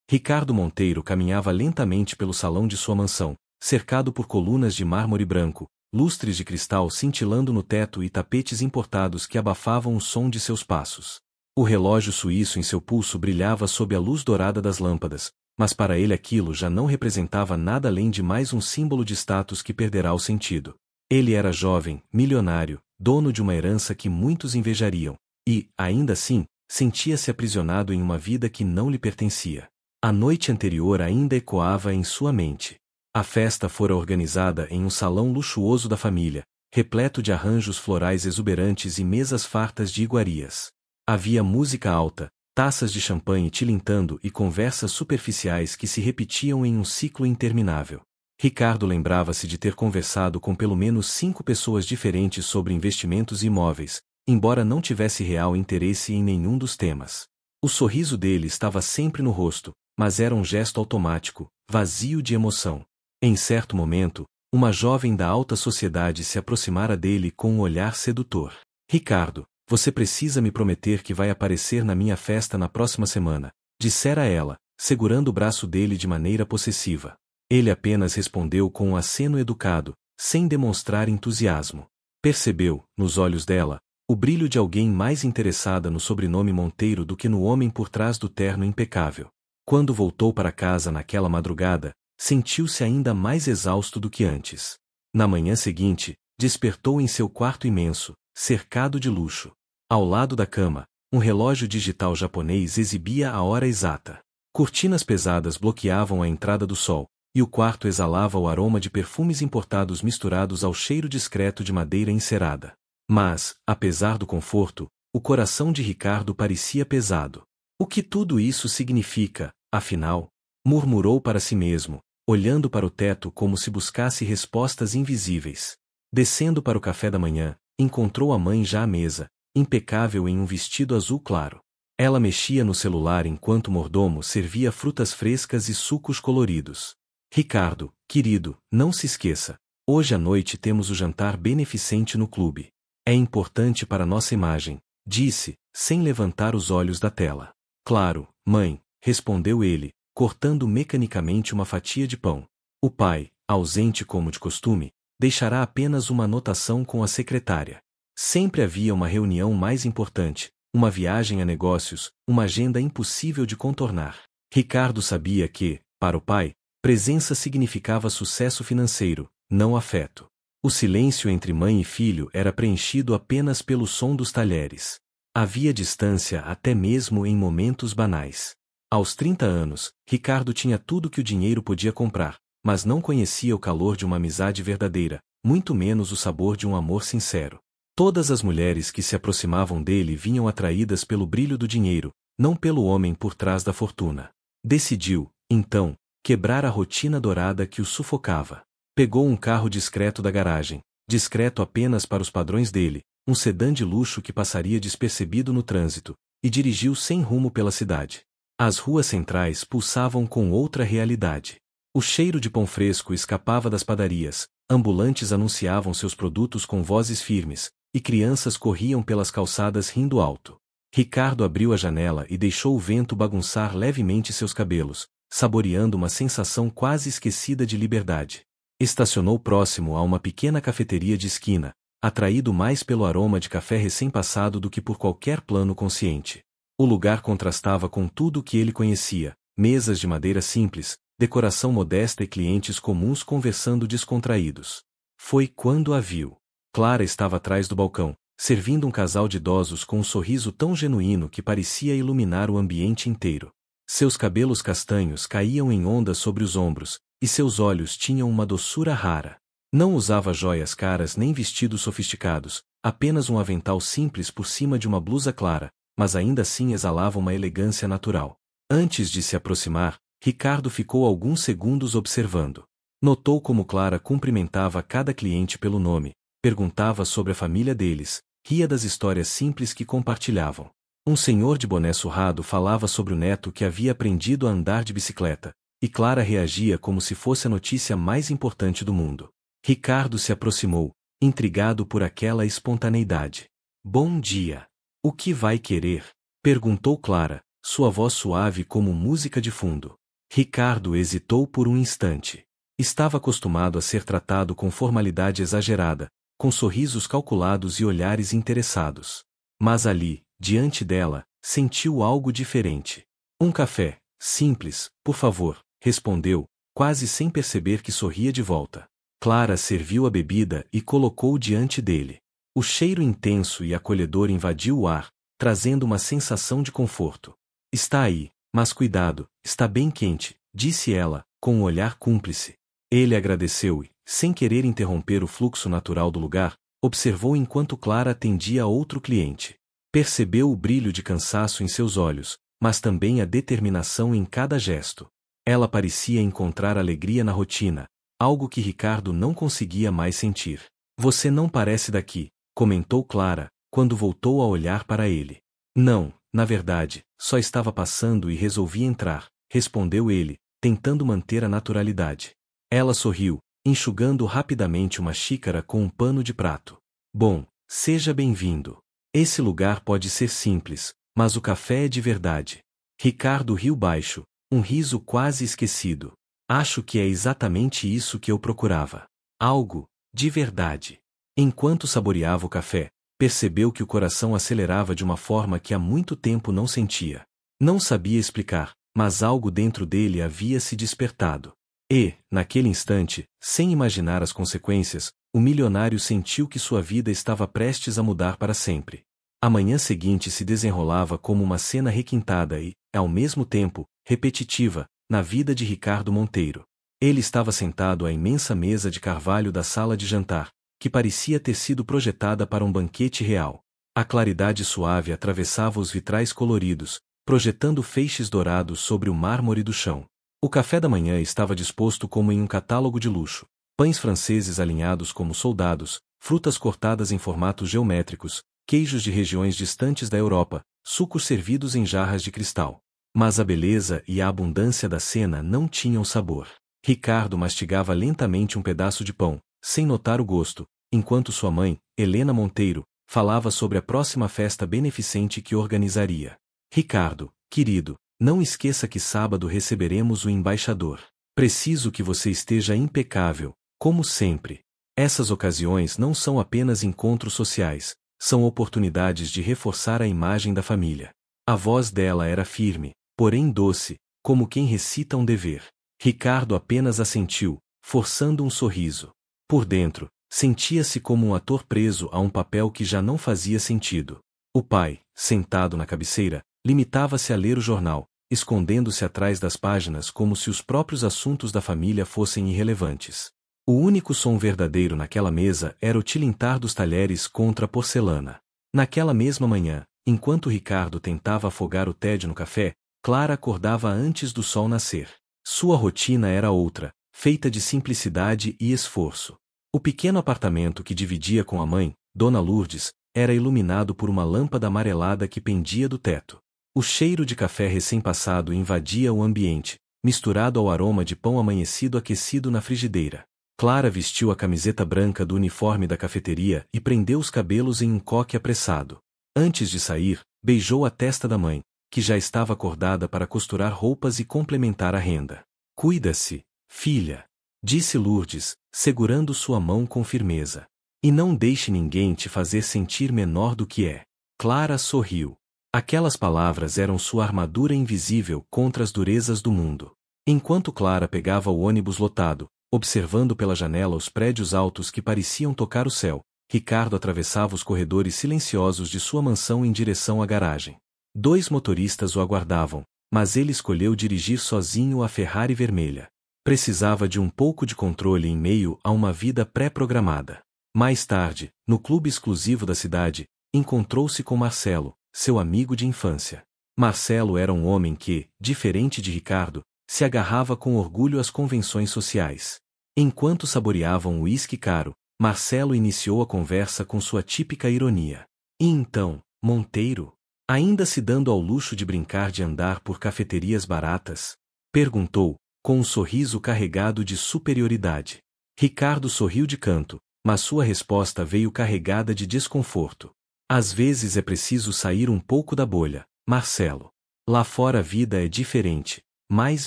Ricardo Monteiro caminhava lentamente pelo salão de sua mansão, cercado por colunas de mármore branco, lustres de cristal cintilando no teto e tapetes importados que abafavam o som de seus passos. O relógio suíço em seu pulso brilhava sob a luz dourada das lâmpadas, mas para ele aquilo já não representava nada além de mais um símbolo de status que perderá o sentido. Ele era jovem, milionário, dono de uma herança que muitos invejariam, e, ainda assim, sentia-se aprisionado em uma vida que não lhe pertencia. A noite anterior ainda ecoava em sua mente. A festa fora organizada em um salão luxuoso da família, repleto de arranjos florais exuberantes e mesas fartas de iguarias. Havia música alta, taças de champanhe tilintando e conversas superficiais que se repetiam em um ciclo interminável. Ricardo lembrava-se de ter conversado com pelo menos 5 pessoas diferentes sobre investimentos e imóveis, embora não tivesse real interesse em nenhum dos temas. O sorriso dele estava sempre no rosto, mas era um gesto automático, vazio de emoção. Em certo momento, uma jovem da alta sociedade se aproximara dele com um olhar sedutor. Ricardo, você precisa me prometer que vai aparecer na minha festa na próxima semana, dissera ela, segurando o braço dele de maneira possessiva. Ele apenas respondeu com um aceno educado, sem demonstrar entusiasmo. Percebeu, nos olhos dela, o brilho de alguém mais interessada no sobrenome Monteiro do que no homem por trás do terno impecável. Quando voltou para casa naquela madrugada, sentiu-se ainda mais exausto do que antes. Na manhã seguinte, despertou em seu quarto imenso, cercado de luxo. Ao lado da cama, um relógio digital japonês exibia a hora exata. Cortinas pesadas bloqueavam a entrada do sol, e o quarto exalava o aroma de perfumes importados misturados ao cheiro discreto de madeira encerada. Mas, apesar do conforto, o coração de Ricardo parecia pesado. O que tudo isso significa, afinal? Murmurou para si mesmo, olhando para o teto como se buscasse respostas invisíveis. Descendo para o café da manhã, encontrou a mãe já à mesa, impecável em um vestido azul claro. Ela mexia no celular enquanto o mordomo servia frutas frescas e sucos coloridos. Ricardo, querido, não se esqueça. Hoje à noite temos o jantar beneficente no clube. É importante para nossa imagem, disse, sem levantar os olhos da tela. Claro, mãe, respondeu ele, cortando mecanicamente uma fatia de pão. O pai, ausente como de costume, deixará apenas uma anotação com a secretária. Sempre havia uma reunião mais importante, uma viagem a negócios, uma agenda impossível de contornar. Ricardo sabia que, para o pai, presença significava sucesso financeiro, não afeto. O silêncio entre mãe e filho era preenchido apenas pelo som dos talheres. Havia distância até mesmo em momentos banais. Aos 30 anos, Ricardo tinha tudo que o dinheiro podia comprar, mas não conhecia o calor de uma amizade verdadeira, muito menos o sabor de um amor sincero. Todas as mulheres que se aproximavam dele vinham atraídas pelo brilho do dinheiro, não pelo homem por trás da fortuna. Decidiu, então, quebrar a rotina dourada que o sufocava. Pegou um carro discreto da garagem, discreto apenas para os padrões dele, um sedã de luxo que passaria despercebido no trânsito, e dirigiu sem rumo pela cidade. As ruas centrais pulsavam com outra realidade. O cheiro de pão fresco escapava das padarias, ambulantes anunciavam seus produtos com vozes firmes, e crianças corriam pelas calçadas rindo alto. Ricardo abriu a janela e deixou o vento bagunçar levemente seus cabelos, saboreando uma sensação quase esquecida de liberdade. Estacionou próximo a uma pequena cafeteria de esquina, atraído mais pelo aroma de café recém-passado do que por qualquer plano consciente. O lugar contrastava com tudo o que ele conhecia, mesas de madeira simples, decoração modesta e clientes comuns conversando descontraídos. Foi quando a viu. Clara estava atrás do balcão, servindo um casal de idosos com um sorriso tão genuíno que parecia iluminar o ambiente inteiro. Seus cabelos castanhos caíam em ondas sobre os ombros, e seus olhos tinham uma doçura rara. Não usava joias caras nem vestidos sofisticados, apenas um avental simples por cima de uma blusa clara, mas ainda assim exalava uma elegância natural. Antes de se aproximar, Ricardo ficou alguns segundos observando. Notou como Clara cumprimentava cada cliente pelo nome, perguntava sobre a família deles, ria das histórias simples que compartilhavam. Um senhor de boné surrado falava sobre o neto que havia aprendido a andar de bicicleta, e Clara reagia como se fosse a notícia mais importante do mundo. Ricardo se aproximou, intrigado por aquela espontaneidade. Bom dia. O que vai querer? Perguntou Clara, sua voz suave como música de fundo. Ricardo hesitou por um instante. Estava acostumado a ser tratado com formalidade exagerada, com sorrisos calculados e olhares interessados. Mas ali, diante dela, sentiu algo diferente. Um café, simples, por favor, respondeu, quase sem perceber que sorria de volta. Clara serviu a bebida e colocou diante dele. O cheiro intenso e acolhedor invadiu o ar, trazendo uma sensação de conforto. Está aí, mas cuidado, está bem quente, disse ela, com um olhar cúmplice. Ele agradeceu e, sem querer interromper o fluxo natural do lugar, observou enquanto Clara atendia a outro cliente. Percebeu o brilho de cansaço em seus olhos, mas também a determinação em cada gesto. Ela parecia encontrar alegria na rotina, algo que Ricardo não conseguia mais sentir. Você não parece daqui, comentou Clara, quando voltou a olhar para ele. Não, na verdade, só estava passando e resolvi entrar, respondeu ele, tentando manter a naturalidade. Ela sorriu, enxugando rapidamente uma xícara com um pano de prato. Bom, seja bem-vindo. Esse lugar pode ser simples, mas o café é de verdade. Ricardo riu baixo, um riso quase esquecido. Acho que é exatamente isso que eu procurava. Algo, de verdade. Enquanto saboreava o café, percebeu que o coração acelerava de uma forma que há muito tempo não sentia. Não sabia explicar, mas algo dentro dele havia se despertado. E, naquele instante, sem imaginar as consequências, o milionário sentiu que sua vida estava prestes a mudar para sempre. A manhã seguinte se desenrolava como uma cena requintada e, ao mesmo tempo, repetitiva, na vida de Ricardo Monteiro. Ele estava sentado à imensa mesa de carvalho da sala de jantar, que parecia ter sido projetada para um banquete real. A claridade suave atravessava os vitrais coloridos, projetando feixes dourados sobre o mármore do chão. O café da manhã estava disposto como em um catálogo de luxo. Pães franceses alinhados como soldados, frutas cortadas em formatos geométricos, queijos de regiões distantes da Europa, sucos servidos em jarras de cristal. Mas a beleza e a abundância da cena não tinham sabor. Ricardo mastigava lentamente um pedaço de pão, sem notar o gosto, enquanto sua mãe, Helena Monteiro, falava sobre a próxima festa beneficente que organizaria. Ricardo, querido, não esqueça que sábado receberemos o embaixador. Preciso que você esteja impecável, como sempre. Essas ocasiões não são apenas encontros sociais, são oportunidades de reforçar a imagem da família. A voz dela era firme, porém doce, como quem recita um dever. Ricardo apenas assentiu, forçando um sorriso. Por dentro, sentia-se como um ator preso a um papel que já não fazia sentido. O pai, sentado na cabeceira, limitava-se a ler o jornal, escondendo-se atrás das páginas como se os próprios assuntos da família fossem irrelevantes. O único som verdadeiro naquela mesa era o tilintar dos talheres contra a porcelana. Naquela mesma manhã, enquanto Ricardo tentava afogar o tédio no café, Clara acordava antes do sol nascer. Sua rotina era outra, feita de simplicidade e esforço. O pequeno apartamento que dividia com a mãe, Dona Lourdes, era iluminado por uma lâmpada amarelada que pendia do teto. O cheiro de café recém-passado invadia o ambiente, misturado ao aroma de pão amanhecido aquecido na frigideira. Clara vestiu a camiseta branca do uniforme da cafeteria e prendeu os cabelos em um coque apressado. Antes de sair, beijou a testa da mãe, que já estava acordada para costurar roupas e complementar a renda. Cuida-se, filha, disse Lourdes, segurando sua mão com firmeza. E não deixe ninguém te fazer sentir menor do que é. Clara sorriu. Aquelas palavras eram sua armadura invisível contra as durezas do mundo. Enquanto Clara pegava o ônibus lotado, observando pela janela os prédios altos que pareciam tocar o céu, Ricardo atravessava os corredores silenciosos de sua mansão em direção à garagem. 2 motoristas o aguardavam, mas ele escolheu dirigir sozinho a Ferrari vermelha. Precisava de um pouco de controle em meio a uma vida pré-programada. Mais tarde, no clube exclusivo da cidade, encontrou-se com Marcelo, seu amigo de infância. Marcelo era um homem que, diferente de Ricardo, se agarrava com orgulho às convenções sociais. Enquanto saboreavam um uísque caro, Marcelo iniciou a conversa com sua típica ironia. E então, Monteiro? Ainda se dando ao luxo de brincar de andar por cafeterias baratas? Perguntou, com um sorriso carregado de superioridade. Ricardo sorriu de canto, mas sua resposta veio carregada de desconforto. Às vezes é preciso sair um pouco da bolha, Marcelo. Lá fora a vida é diferente, mais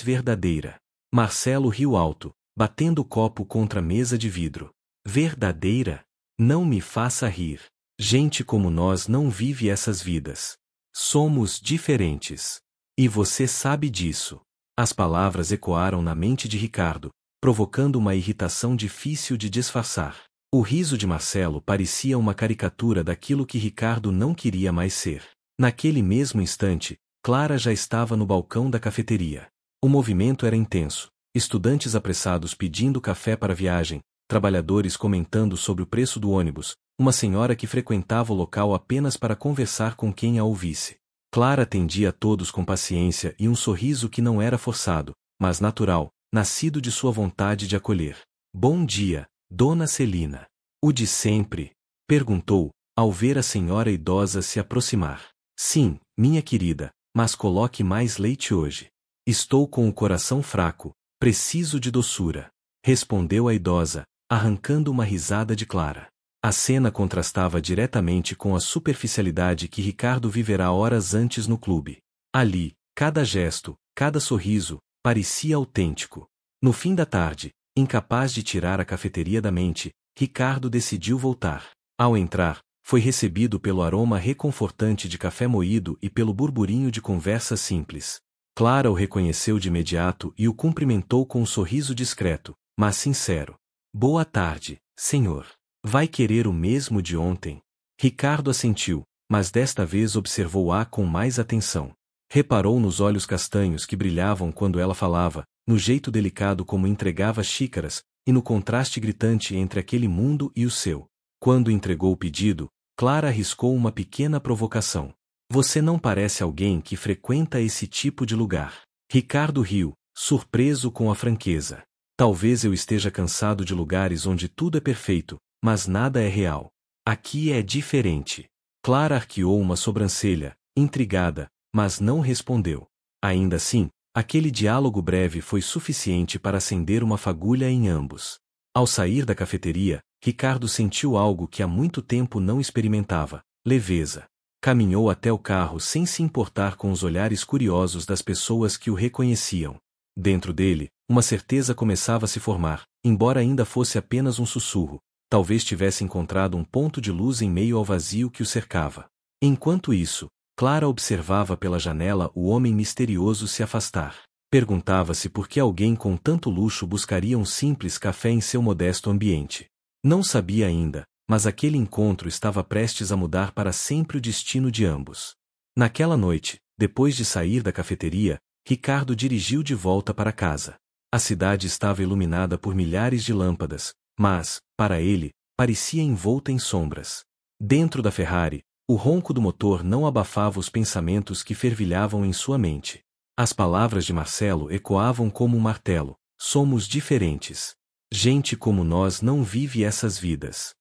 verdadeira. Marcelo riu alto, batendo o copo contra a mesa de vidro. Verdadeira? Não me faça rir. Gente como nós não vive essas vidas. Somos diferentes. E você sabe disso. As palavras ecoaram na mente de Ricardo, provocando uma irritação difícil de disfarçar. O riso de Marcelo parecia uma caricatura daquilo que Ricardo não queria mais ser. Naquele mesmo instante, Clara já estava no balcão da cafeteria. O movimento era intenso. Estudantes apressados pedindo café para a viagem, trabalhadores comentando sobre o preço do ônibus, uma senhora que frequentava o local apenas para conversar com quem a ouvisse. Clara atendia a todos com paciência e um sorriso que não era forçado, mas natural, nascido de sua vontade de acolher. Bom dia, Dona Celina. O de sempre? Perguntou, ao ver a senhora idosa se aproximar. Sim, minha querida, mas coloque mais leite hoje. Estou com o coração fraco, preciso de doçura. Respondeu a idosa, arrancando uma risada de Clara. A cena contrastava diretamente com a superficialidade que Ricardo vivera horas antes no clube. Ali, cada gesto, cada sorriso, parecia autêntico. No fim da tarde, incapaz de tirar a cafeteria da mente, Ricardo decidiu voltar. Ao entrar, foi recebido pelo aroma reconfortante de café moído e pelo burburinho de conversa simples. Clara o reconheceu de imediato e o cumprimentou com um sorriso discreto, mas sincero. Boa tarde, senhor. Vai querer o mesmo de ontem? Ricardo assentiu, mas desta vez observou-a com mais atenção. Reparou nos olhos castanhos que brilhavam quando ela falava, no jeito delicado como entregava xícaras, e no contraste gritante entre aquele mundo e o seu. Quando entregou o pedido, Clara arriscou uma pequena provocação. Você não parece alguém que frequenta esse tipo de lugar. Ricardo riu, surpreso com a franqueza. Talvez eu esteja cansado de lugares onde tudo é perfeito, mas nada é real. Aqui é diferente. Clara arqueou uma sobrancelha, intrigada, mas não respondeu. Ainda assim, aquele diálogo breve foi suficiente para acender uma fagulha em ambos. Ao sair da cafeteria, Ricardo sentiu algo que há muito tempo não experimentava: leveza. Caminhou até o carro sem se importar com os olhares curiosos das pessoas que o reconheciam. Dentro dele, uma certeza começava a se formar, embora ainda fosse apenas um sussurro. Talvez tivesse encontrado um ponto de luz em meio ao vazio que o cercava. Enquanto isso, Clara observava pela janela o homem misterioso se afastar. Perguntava-se por que alguém com tanto luxo buscaria um simples café em seu modesto ambiente. Não sabia ainda, mas aquele encontro estava prestes a mudar para sempre o destino de ambos. Naquela noite, depois de sair da cafeteria, Ricardo dirigiu de volta para casa. A cidade estava iluminada por milhares de lâmpadas, mas, para ele, parecia envolta em sombras. Dentro da Ferrari, o ronco do motor não abafava os pensamentos que fervilhavam em sua mente. As palavras de Marcelo ecoavam como um martelo: somos diferentes. Gente como nós não vive essas vidas.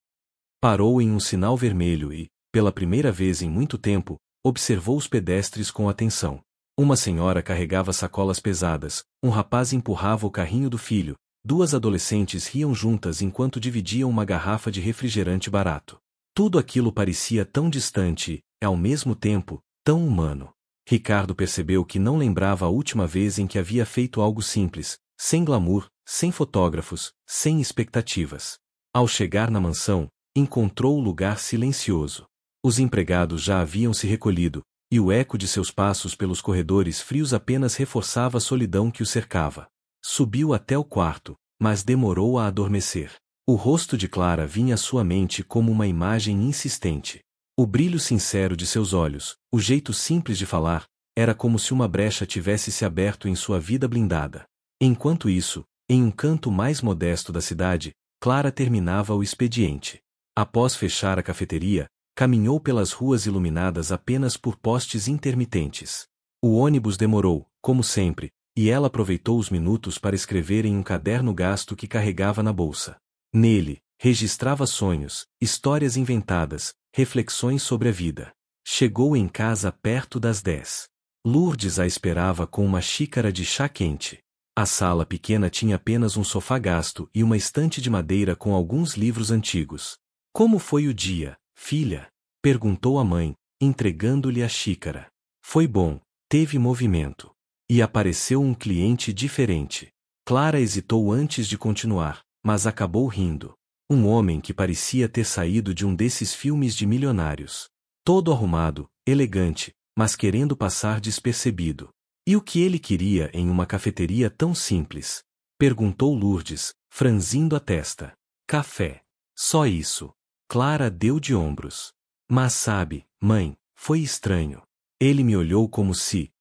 Parou em um sinal vermelho e, pela primeira vez em muito tempo, observou os pedestres com atenção. Uma senhora carregava sacolas pesadas, um rapaz empurrava o carrinho do filho, duas adolescentes riam juntas enquanto dividiam uma garrafa de refrigerante barato. Tudo aquilo parecia tão distante e, ao mesmo tempo, tão humano. Ricardo percebeu que não lembrava a última vez em que havia feito algo simples, sem glamour, sem fotógrafos, sem expectativas. Ao chegar na mansão, encontrou o lugar silencioso. Os empregados já haviam se recolhido, e o eco de seus passos pelos corredores frios apenas reforçava a solidão que o cercava. Subiu até o quarto, mas demorou a adormecer. O rosto de Clara vinha à sua mente como uma imagem insistente. O brilho sincero de seus olhos, o jeito simples de falar, era como se uma brecha tivesse se aberto em sua vida blindada. Enquanto isso, em um canto mais modesto da cidade, Clara terminava o expediente. Após fechar a cafeteria, caminhou pelas ruas iluminadas apenas por postes intermitentes. O ônibus demorou, como sempre, e ela aproveitou os minutos para escrever em um caderno gasto que carregava na bolsa. Nele, registrava sonhos, histórias inventadas, reflexões sobre a vida. Chegou em casa perto das 10. Lourdes a esperava com uma xícara de chá quente. A sala pequena tinha apenas um sofá gasto e uma estante de madeira com alguns livros antigos. Como foi o dia, filha? Perguntou a mãe, entregando-lhe a xícara. Foi bom. Teve movimento. E apareceu um cliente diferente. Clara hesitou antes de continuar, mas acabou rindo. Um homem que parecia ter saído de um desses filmes de milionários. Todo arrumado, elegante, mas querendo passar despercebido. E o que ele queria em uma cafeteria tão simples? Perguntou Lourdes, franzindo a testa. Café. Só isso. Clara deu de ombros. Mas sabe, mãe, foi estranho. Ele me olhou como se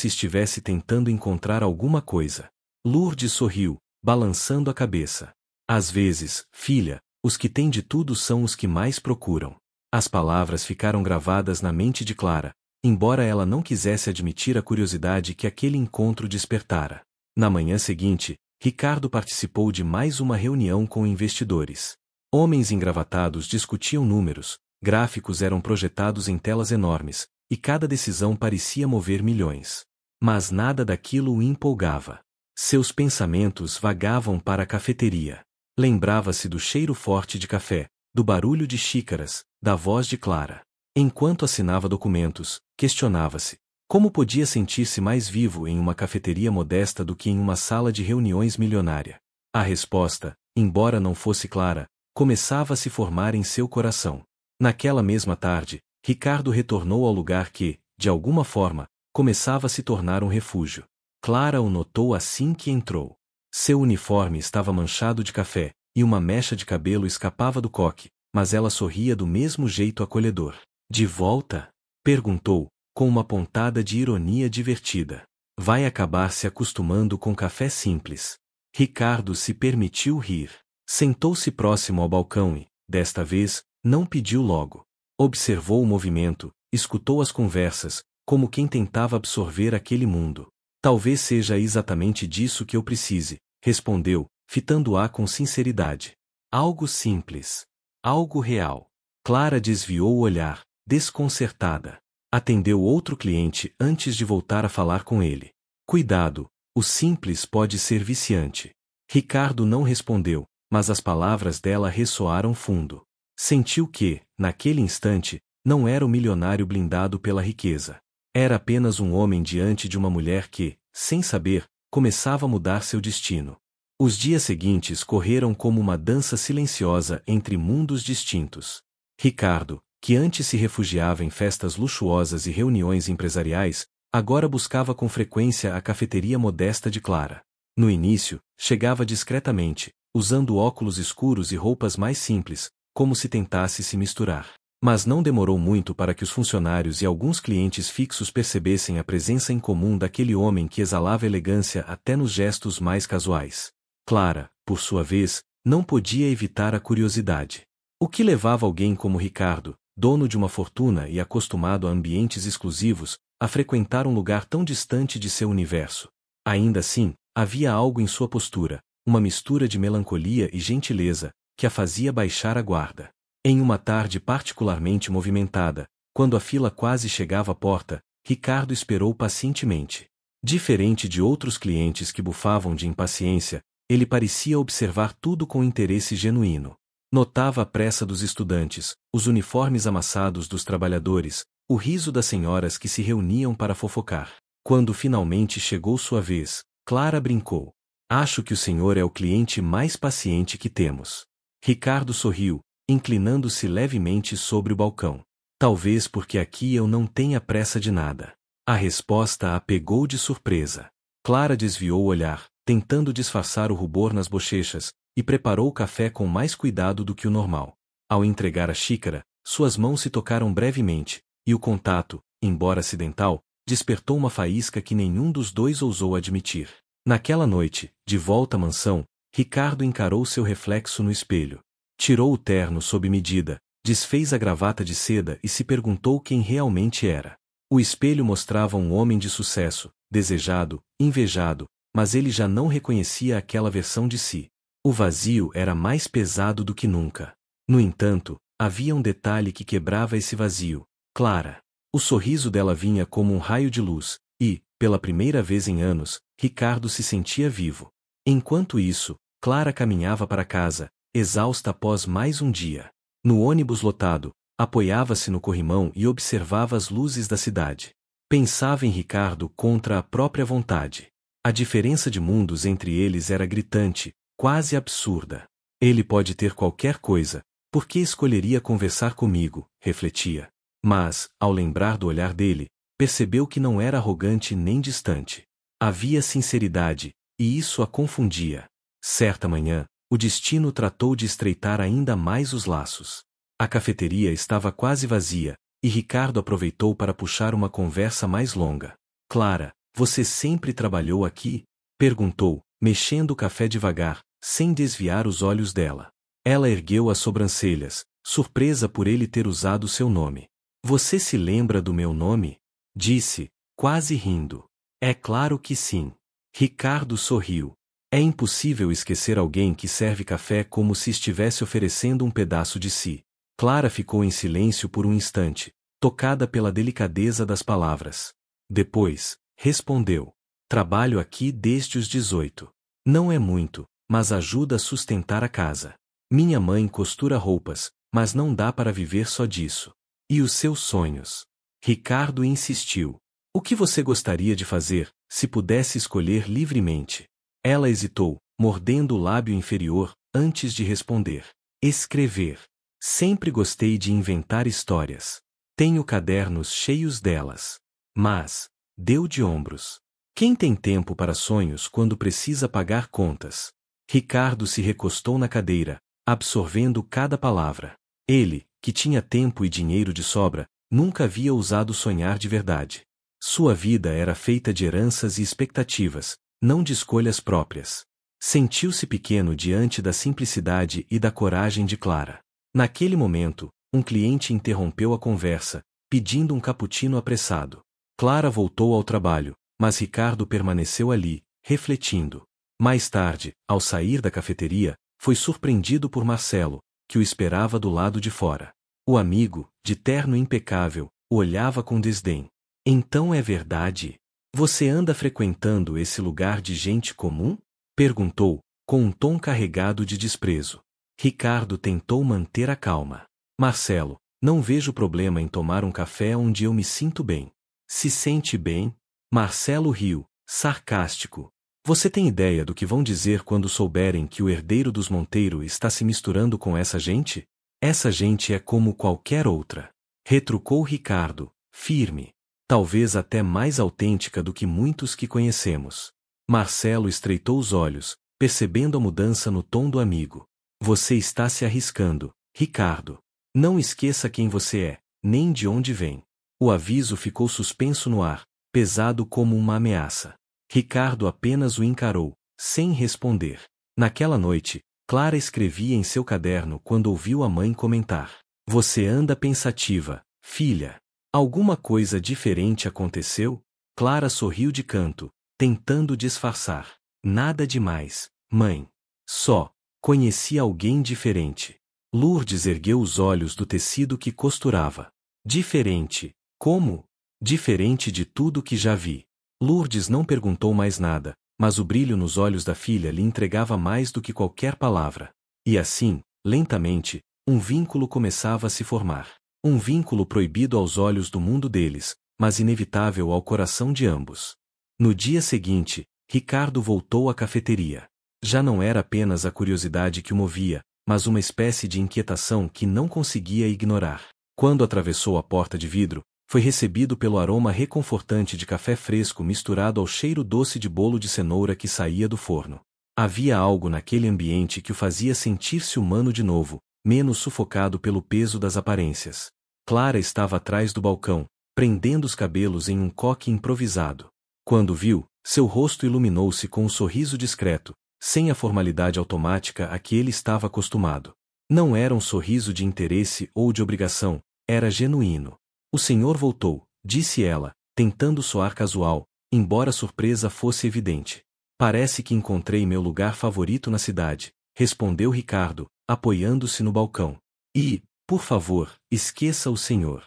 estivesse tentando encontrar alguma coisa. Lourdes sorriu, balançando a cabeça. Às vezes, filha, os que têm de tudo são os que mais procuram. As palavras ficaram gravadas na mente de Clara, embora ela não quisesse admitir a curiosidade que aquele encontro despertara. Na manhã seguinte, Ricardo participou de mais uma reunião com investidores. Homens engravatados discutiam números, gráficos eram projetados em telas enormes, e cada decisão parecia mover milhões. Mas nada daquilo o empolgava. Seus pensamentos vagavam para a cafeteria. Lembrava-se do cheiro forte de café, do barulho de xícaras, da voz de Clara. Enquanto assinava documentos, questionava-se: como podia sentir-se mais vivo em uma cafeteria modesta do que em uma sala de reuniões milionária? A resposta, embora não fosse clara, começava a se formar em seu coração. Naquela mesma tarde, Ricardo retornou ao lugar que, de alguma forma, começava a se tornar um refúgio. Clara o notou assim que entrou. Seu uniforme estava manchado de café, e uma mecha de cabelo escapava do coque, mas ela sorria do mesmo jeito acolhedor. De volta? Perguntou, com uma pontada de ironia divertida. Vai acabar se acostumando com café simples. Ricardo se permitiu rir. Sentou-se próximo ao balcão e, desta vez, não pediu logo. Observou o movimento, escutou as conversas, como quem tentava absorver aquele mundo. Talvez seja exatamente disso que eu precise, respondeu, fitando-a com sinceridade. Algo simples. Algo real. Clara desviou o olhar, desconcertada. Atendeu outro cliente antes de voltar a falar com ele. Cuidado, o simples pode ser viciante. Ricardo não respondeu, mas as palavras dela ressoaram fundo. Sentiu que, naquele instante, não era o milionário blindado pela riqueza. Era apenas um homem diante de uma mulher que, sem saber, começava a mudar seu destino. Os dias seguintes correram como uma dança silenciosa entre mundos distintos. Ricardo, que antes se refugiava em festas luxuosas e reuniões empresariais, agora buscava com frequência a cafeteria modesta de Clara. No início, chegava discretamente, usando óculos escuros e roupas mais simples, como se tentasse se misturar. Mas não demorou muito para que os funcionários e alguns clientes fixos percebessem a presença incomum daquele homem que exalava elegância até nos gestos mais casuais. Clara, por sua vez, não podia evitar a curiosidade. O que levava alguém como Ricardo, dono de uma fortuna e acostumado a ambientes exclusivos, a frequentar um lugar tão distante de seu universo? Ainda assim, havia algo em sua postura, uma mistura de melancolia e gentileza, que a fazia baixar a guarda. Em uma tarde particularmente movimentada, quando a fila quase chegava à porta, Ricardo esperou pacientemente. Diferente de outros clientes que bufavam de impaciência, ele parecia observar tudo com interesse genuíno. Notava a pressa dos estudantes, os uniformes amassados dos trabalhadores, o riso das senhoras que se reuniam para fofocar. Quando finalmente chegou sua vez, Clara brincou. Acho que o senhor é o cliente mais paciente que temos. Ricardo sorriu, inclinando-se levemente sobre o balcão. Talvez porque aqui eu não tenha pressa de nada. A resposta a pegou de surpresa. Clara desviou o olhar, tentando disfarçar o rubor nas bochechas, e preparou o café com mais cuidado do que o normal. Ao entregar a xícara, suas mãos se tocaram brevemente, e o contato, embora acidental, despertou uma faísca que nenhum dos dois ousou admitir. Naquela noite, de volta à mansão, Ricardo encarou seu reflexo no espelho. Tirou o terno sob medida, desfez a gravata de seda e se perguntou quem realmente era. O espelho mostrava um homem de sucesso, desejado, invejado, mas ele já não reconhecia aquela versão de si. O vazio era mais pesado do que nunca. No entanto, havia um detalhe que quebrava esse vazio: Clara. O sorriso dela vinha como um raio de luz, e, pela primeira vez em anos, Ricardo se sentia vivo. Enquanto isso, Clara caminhava para casa, exausta após mais um dia. No ônibus lotado, apoiava-se no corrimão e observava as luzes da cidade. Pensava em Ricardo contra a própria vontade. A diferença de mundos entre eles era gritante, quase absurda. Ele pode ter qualquer coisa, por que escolheria conversar comigo? Refletia. Mas, ao lembrar do olhar dele, percebeu que não era arrogante nem distante. Havia sinceridade, e isso a confundia. Certa manhã, o destino tratou de estreitar ainda mais os laços. A cafeteria estava quase vazia, e Ricardo aproveitou para puxar uma conversa mais longa. Clara, você sempre trabalhou aqui? Perguntou, mexendo o café devagar, sem desviar os olhos dela. Ela ergueu as sobrancelhas, surpresa por ele ter usado seu nome. Você se lembra do meu nome? Disse, quase rindo. É claro que sim. Ricardo sorriu. É impossível esquecer alguém que serve café como se estivesse oferecendo um pedaço de si. Clara ficou em silêncio por um instante, tocada pela delicadeza das palavras. Depois, respondeu. Trabalho aqui desde os 18. Não é muito, mas ajuda a sustentar a casa. Minha mãe costura roupas, mas não dá para viver só disso. E os seus sonhos? Ricardo insistiu. O que você gostaria de fazer, se pudesse escolher livremente? Ela hesitou, mordendo o lábio inferior, antes de responder. Escrever. Sempre gostei de inventar histórias. Tenho cadernos cheios delas. Mas, deu de ombros. Quem tem tempo para sonhos quando precisa pagar contas? Ricardo se recostou na cadeira, absorvendo cada palavra. Ele, que tinha tempo e dinheiro de sobra, nunca havia ousado sonhar de verdade. Sua vida era feita de heranças e expectativas, não de escolhas próprias. Sentiu-se pequeno diante da simplicidade e da coragem de Clara. Naquele momento, um cliente interrompeu a conversa, pedindo um cappuccino apressado. Clara voltou ao trabalho, mas Ricardo permaneceu ali, refletindo. Mais tarde, ao sair da cafeteria, foi surpreendido por Marcelo, que o esperava do lado de fora. O amigo, de terno impecável, o olhava com desdém. Então é verdade? Você anda frequentando esse lugar de gente comum? Perguntou, com um tom carregado de desprezo. Ricardo tentou manter a calma. Marcelo, não vejo problema em tomar um café onde eu me sinto bem. Se sente bem? Marcelo riu, sarcástico. Você tem ideia do que vão dizer quando souberem que o herdeiro dos Monteiro está se misturando com essa gente? Essa gente é como qualquer outra. Retrucou Ricardo, firme. Talvez até mais autêntica do que muitos que conhecemos. Marcelo estreitou os olhos, percebendo a mudança no tom do amigo. Você está se arriscando, Ricardo. Não esqueça quem você é, nem de onde vem. O aviso ficou suspenso no ar, pesado como uma ameaça. Ricardo apenas o encarou, sem responder. Naquela noite, Clara escrevia em seu caderno quando ouviu a mãe comentar. Você anda pensativa, filha. Alguma coisa diferente aconteceu? Clara sorriu de canto, tentando disfarçar. Nada demais, mãe. Só, conheci alguém diferente. Lourdes ergueu os olhos do tecido que costurava. Diferente? Como? Diferente de tudo que já vi. Lourdes não perguntou mais nada, mas o brilho nos olhos da filha lhe entregava mais do que qualquer palavra. E assim, lentamente, um vínculo começava a se formar. Um vínculo proibido aos olhos do mundo deles, mas inevitável ao coração de ambos. No dia seguinte, Ricardo voltou à cafeteria. Já não era apenas a curiosidade que o movia, mas uma espécie de inquietação que não conseguia ignorar. Quando atravessou a porta de vidro, foi recebido pelo aroma reconfortante de café fresco misturado ao cheiro doce de bolo de cenoura que saía do forno. Havia algo naquele ambiente que o fazia sentir-se humano de novo, menos sufocado pelo peso das aparências. Clara estava atrás do balcão, prendendo os cabelos em um coque improvisado. Quando viu, seu rosto iluminou-se com um sorriso discreto, sem a formalidade automática a que ele estava acostumado. Não era um sorriso de interesse ou de obrigação, era genuíno. O senhor voltou, disse ela, tentando soar casual, embora a surpresa fosse evidente. Parece que encontrei meu lugar favorito na cidade, respondeu Ricardo, apoiando-se no balcão. E, por favor, esqueça o senhor.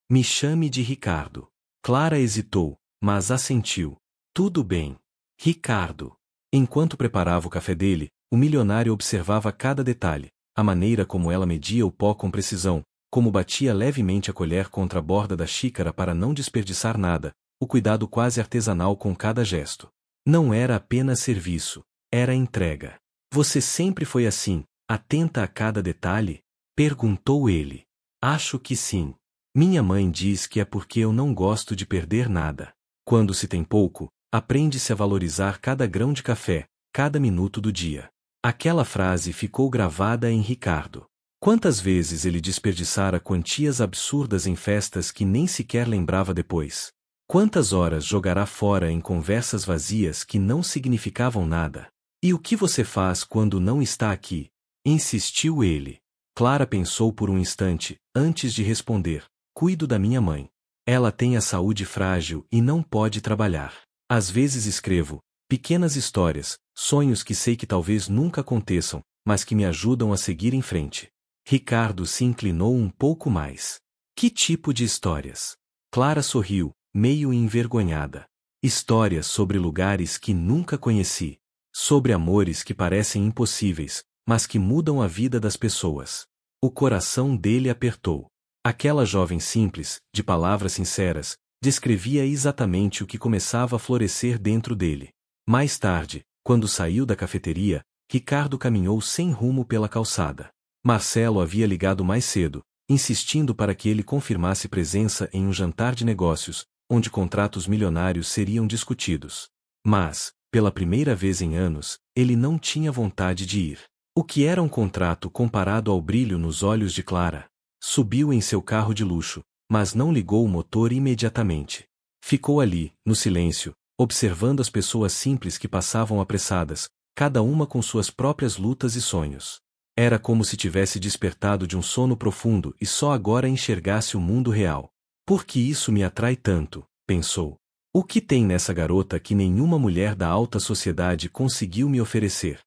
Me chame de Ricardo. Clara hesitou, mas assentiu. Tudo bem. Ricardo. Enquanto preparava o café dele, o milionário observava cada detalhe, a maneira como ela media o pó com precisão, como batia levemente a colher contra a borda da xícara para não desperdiçar nada, o cuidado quase artesanal com cada gesto. Não era apenas serviço, era entrega. Você sempre foi assim, atenta a cada detalhe? Perguntou ele. Acho que sim. Minha mãe diz que é porque eu não gosto de perder nada. Quando se tem pouco, aprende-se a valorizar cada grão de café, cada minuto do dia. Aquela frase ficou gravada em Ricardo. Quantas vezes ele desperdiçara quantias absurdas em festas que nem sequer lembrava depois? Quantas horas jogará fora em conversas vazias que não significavam nada? E o que você faz quando não está aqui? Insistiu ele. Clara pensou por um instante, antes de responder. Cuido da minha mãe. Ela tem a saúde frágil e não pode trabalhar. Às vezes escrevo pequenas histórias, sonhos que sei que talvez nunca aconteçam, mas que me ajudam a seguir em frente. Ricardo se inclinou um pouco mais. Que tipo de histórias? Clara sorriu, meio envergonhada. Histórias sobre lugares que nunca conheci. Sobre amores que parecem impossíveis, mas que mudam a vida das pessoas. O coração dele apertou. Aquela jovem simples, de palavras sinceras, descrevia exatamente o que começava a florescer dentro dele. Mais tarde, quando saiu da cafeteria, Ricardo caminhou sem rumo pela calçada. Marcelo havia ligado mais cedo, insistindo para que ele confirmasse presença em um jantar de negócios, onde contratos milionários seriam discutidos. Mas, pela primeira vez em anos, ele não tinha vontade de ir. O que era um contrato comparado ao brilho nos olhos de Clara? Subiu em seu carro de luxo, mas não ligou o motor imediatamente. Ficou ali, no silêncio, observando as pessoas simples que passavam apressadas, cada uma com suas próprias lutas e sonhos. Era como se tivesse despertado de um sono profundo e só agora enxergasse o mundo real. Por que isso me atrai tanto? Pensou. O que tem nessa garota que nenhuma mulher da alta sociedade conseguiu me oferecer?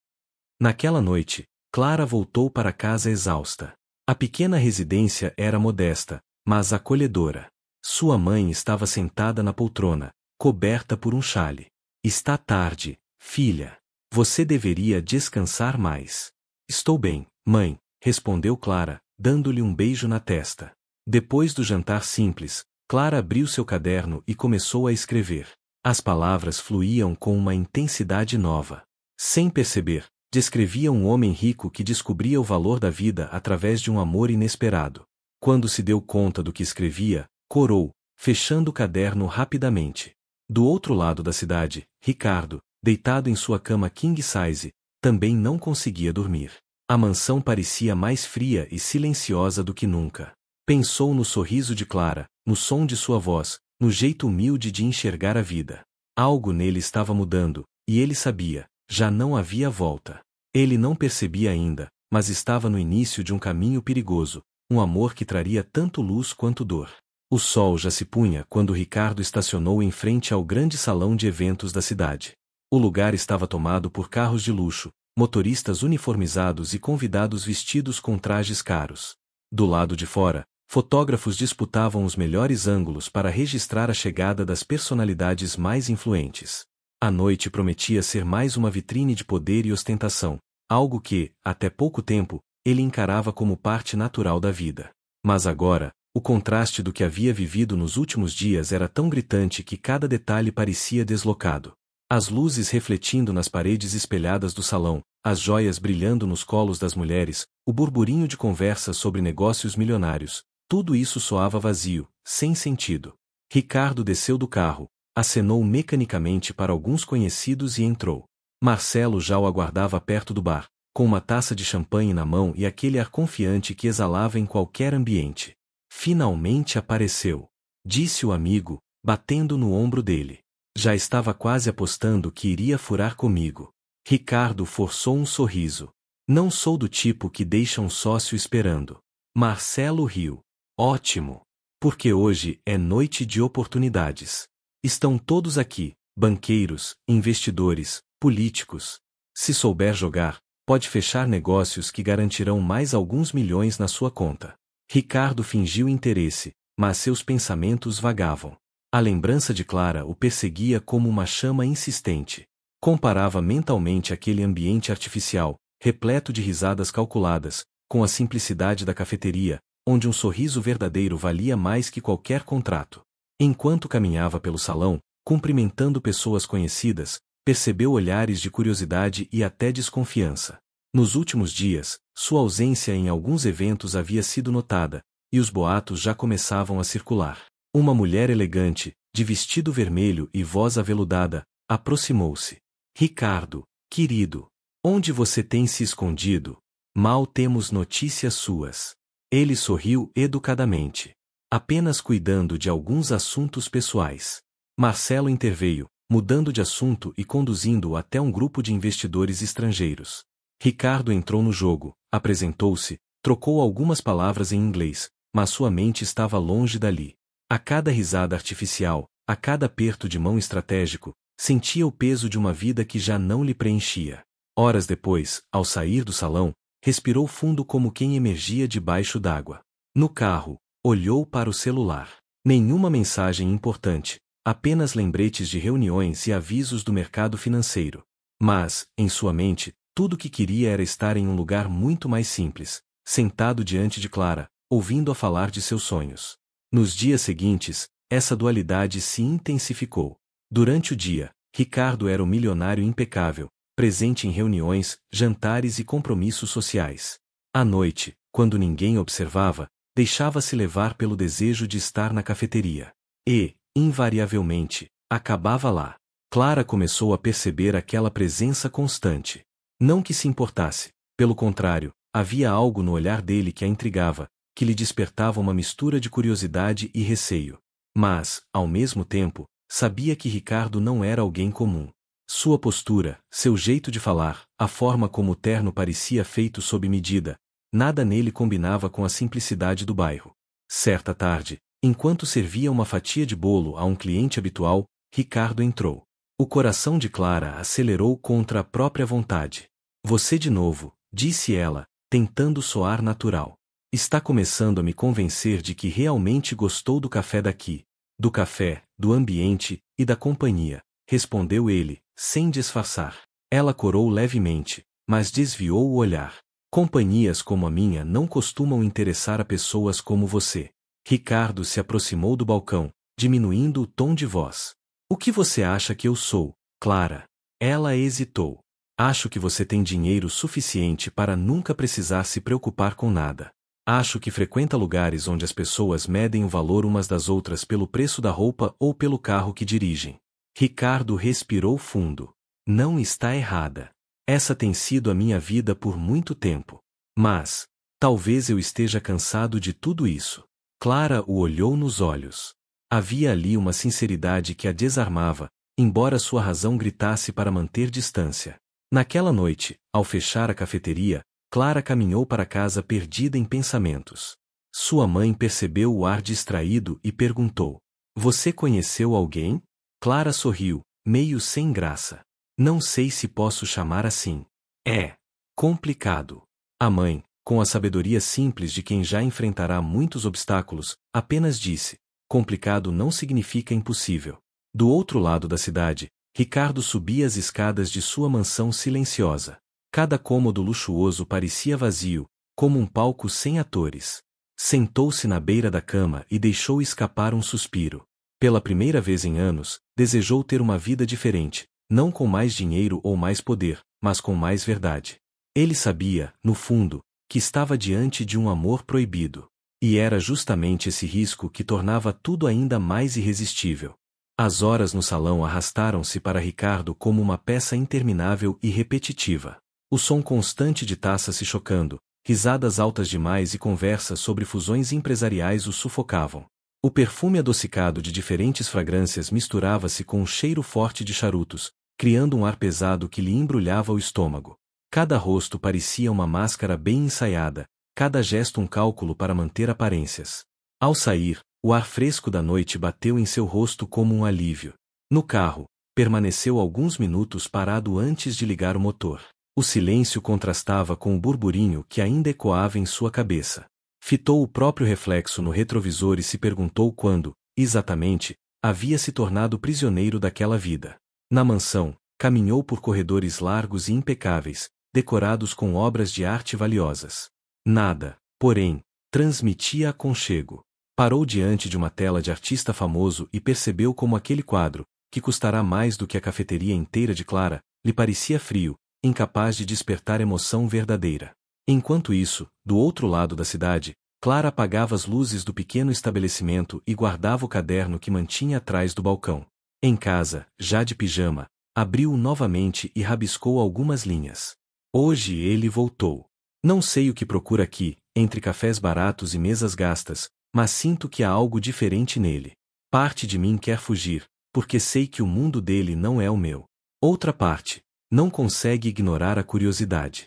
Naquela noite, Clara voltou para casa exausta. A pequena residência era modesta, mas acolhedora. Sua mãe estava sentada na poltrona, coberta por um xale. Está tarde, filha. Você deveria descansar mais. Estou bem, mãe, respondeu Clara, dando-lhe um beijo na testa. Depois do jantar simples, Clara abriu seu caderno e começou a escrever. As palavras fluíam com uma intensidade nova. Sem perceber, descrevia um homem rico que descobria o valor da vida através de um amor inesperado. Quando se deu conta do que escrevia, corou, fechando o caderno rapidamente. Do outro lado da cidade, Ricardo, deitado em sua cama king size, também não conseguia dormir. A mansão parecia mais fria e silenciosa do que nunca. Pensou no sorriso de Clara, no som de sua voz, no jeito humilde de enxergar a vida. Algo nele estava mudando, e ele sabia, já não havia volta. Ele não percebia ainda, mas estava no início de um caminho perigoso, um amor que traria tanto luz quanto dor. O sol já se punha quando Ricardo estacionou em frente ao grande salão de eventos da cidade. O lugar estava tomado por carros de luxo, motoristas uniformizados e convidados vestidos com trajes caros. Do lado de fora, fotógrafos disputavam os melhores ângulos para registrar a chegada das personalidades mais influentes. A noite prometia ser mais uma vitrine de poder e ostentação, algo que, até pouco tempo, ele encarava como parte natural da vida. Mas agora, o contraste do que havia vivido nos últimos dias era tão gritante que cada detalhe parecia deslocado. As luzes refletindo nas paredes espelhadas do salão, as joias brilhando nos colos das mulheres, o burburinho de conversas sobre negócios milionários, tudo isso soava vazio, sem sentido. Ricardo desceu do carro, acenou mecanicamente para alguns conhecidos e entrou. Marcelo já o aguardava perto do bar, com uma taça de champanhe na mão e aquele ar confiante que exalava em qualquer ambiente. Finalmente apareceu, disse o amigo, batendo no ombro dele. Já estava quase apostando que iria furar comigo. Ricardo forçou um sorriso. Não sou do tipo que deixa um sócio esperando. Marcelo riu. Ótimo. Porque hoje é noite de oportunidades. Estão todos aqui, banqueiros, investidores, políticos. Se souber jogar, pode fechar negócios que garantirão mais alguns milhões na sua conta. Ricardo fingiu interesse, mas seus pensamentos vagavam. A lembrança de Clara o perseguia como uma chama insistente. Comparava mentalmente aquele ambiente artificial, repleto de risadas calculadas, com a simplicidade da cafeteria, onde um sorriso verdadeiro valia mais que qualquer contrato. Enquanto caminhava pelo salão, cumprimentando pessoas conhecidas, percebeu olhares de curiosidade e até desconfiança. Nos últimos dias, sua ausência em alguns eventos havia sido notada, e os boatos já começavam a circular. Uma mulher elegante, de vestido vermelho e voz aveludada, aproximou-se. Ricardo, querido, onde você tem se escondido? Mal temos notícias suas. Ele sorriu educadamente. Apenas cuidando de alguns assuntos pessoais. Marcelo interveio, mudando de assunto e conduzindo-o até um grupo de investidores estrangeiros. Ricardo entrou no jogo, apresentou-se, trocou algumas palavras em inglês, mas sua mente estava longe dali. A cada risada artificial, a cada aperto de mão estratégico, sentia o peso de uma vida que já não lhe preenchia. Horas depois, ao sair do salão, respirou fundo como quem emergia debaixo d'água. No carro, olhou para o celular. Nenhuma mensagem importante, apenas lembretes de reuniões e avisos do mercado financeiro. Mas, em sua mente, tudo o que queria era estar em um lugar muito mais simples, sentado diante de Clara, ouvindo-a falar de seus sonhos. Nos dias seguintes, essa dualidade se intensificou. Durante o dia, Ricardo era o milionário impecável, presente em reuniões, jantares e compromissos sociais. À noite, quando ninguém observava, deixava-se levar pelo desejo de estar na cafeteria. E, invariavelmente, acabava lá. Clara começou a perceber aquela presença constante. Não que se importasse, pelo contrário, havia algo no olhar dele que a intrigava, que lhe despertava uma mistura de curiosidade e receio. Mas, ao mesmo tempo, sabia que Ricardo não era alguém comum. Sua postura, seu jeito de falar, a forma como o terno parecia feito sob medida, nada nele combinava com a simplicidade do bairro. Certa tarde, enquanto servia uma fatia de bolo a um cliente habitual, Ricardo entrou. O coração de Clara acelerou contra a própria vontade. Você de novo, disse ela, tentando soar natural. Está começando a me convencer de que realmente gostou do café daqui. Do café, do ambiente e da companhia, respondeu ele, sem disfarçar. Ela corou levemente, mas desviou o olhar. Companhias como a minha não costumam interessar a pessoas como você. Ricardo se aproximou do balcão, diminuindo o tom de voz. O que você acha que eu sou, Clara? Ela hesitou. Acho que você tem dinheiro suficiente para nunca precisar se preocupar com nada. Acho que frequenta lugares onde as pessoas medem o valor umas das outras pelo preço da roupa ou pelo carro que dirigem. Ricardo respirou fundo. Não está errada. Essa tem sido a minha vida por muito tempo. Mas, talvez eu esteja cansado de tudo isso. Clara o olhou nos olhos. Havia ali uma sinceridade que a desarmava, embora sua razão gritasse para manter distância. Naquela noite, ao fechar a cafeteria, Clara caminhou para casa perdida em pensamentos. Sua mãe percebeu o ar distraído e perguntou: Você conheceu alguém? Clara sorriu, meio sem graça. Não sei se posso chamar assim. É complicado. A mãe, com a sabedoria simples de quem já enfrentará muitos obstáculos, apenas disse: complicado não significa impossível. Do outro lado da cidade, Ricardo subia as escadas de sua mansão silenciosa. Cada cômodo luxuoso parecia vazio, como um palco sem atores. Sentou-se na beira da cama e deixou escapar um suspiro. Pela primeira vez em anos, desejou ter uma vida diferente, não com mais dinheiro ou mais poder, mas com mais verdade. Ele sabia, no fundo, que estava diante de um amor proibido. E era justamente esse risco que tornava tudo ainda mais irresistível. As horas no salão arrastaram-se para Ricardo como uma peça interminável e repetitiva. O som constante de taças se chocando, risadas altas demais e conversas sobre fusões empresariais o sufocavam. O perfume adocicado de diferentes fragrâncias misturava-se com o cheiro forte de charutos, criando um ar pesado que lhe embrulhava o estômago. Cada rosto parecia uma máscara bem ensaiada, cada gesto um cálculo para manter aparências. Ao sair, o ar fresco da noite bateu em seu rosto como um alívio. No carro, permaneceu alguns minutos parado antes de ligar o motor. O silêncio contrastava com o burburinho que ainda ecoava em sua cabeça. Fitou o próprio reflexo no retrovisor e se perguntou quando, exatamente, havia se tornado prisioneiro daquela vida. Na mansão, caminhou por corredores largos e impecáveis, decorados com obras de arte valiosas. Nada, porém, transmitia aconchego. Parou diante de uma tela de artista famoso e percebeu como aquele quadro, que custará mais do que a cafeteria inteira de Clara, lhe parecia frio, incapaz de despertar emoção verdadeira. Enquanto isso, do outro lado da cidade, Clara apagava as luzes do pequeno estabelecimento e guardava o caderno que mantinha atrás do balcão. Em casa, já de pijama, abriu-o novamente e rabiscou algumas linhas. Hoje ele voltou. Não sei o que procura aqui, entre cafés baratos e mesas gastas, mas sinto que há algo diferente nele. Parte de mim quer fugir, porque sei que o mundo dele não é o meu. Outra parte não consegue ignorar a curiosidade.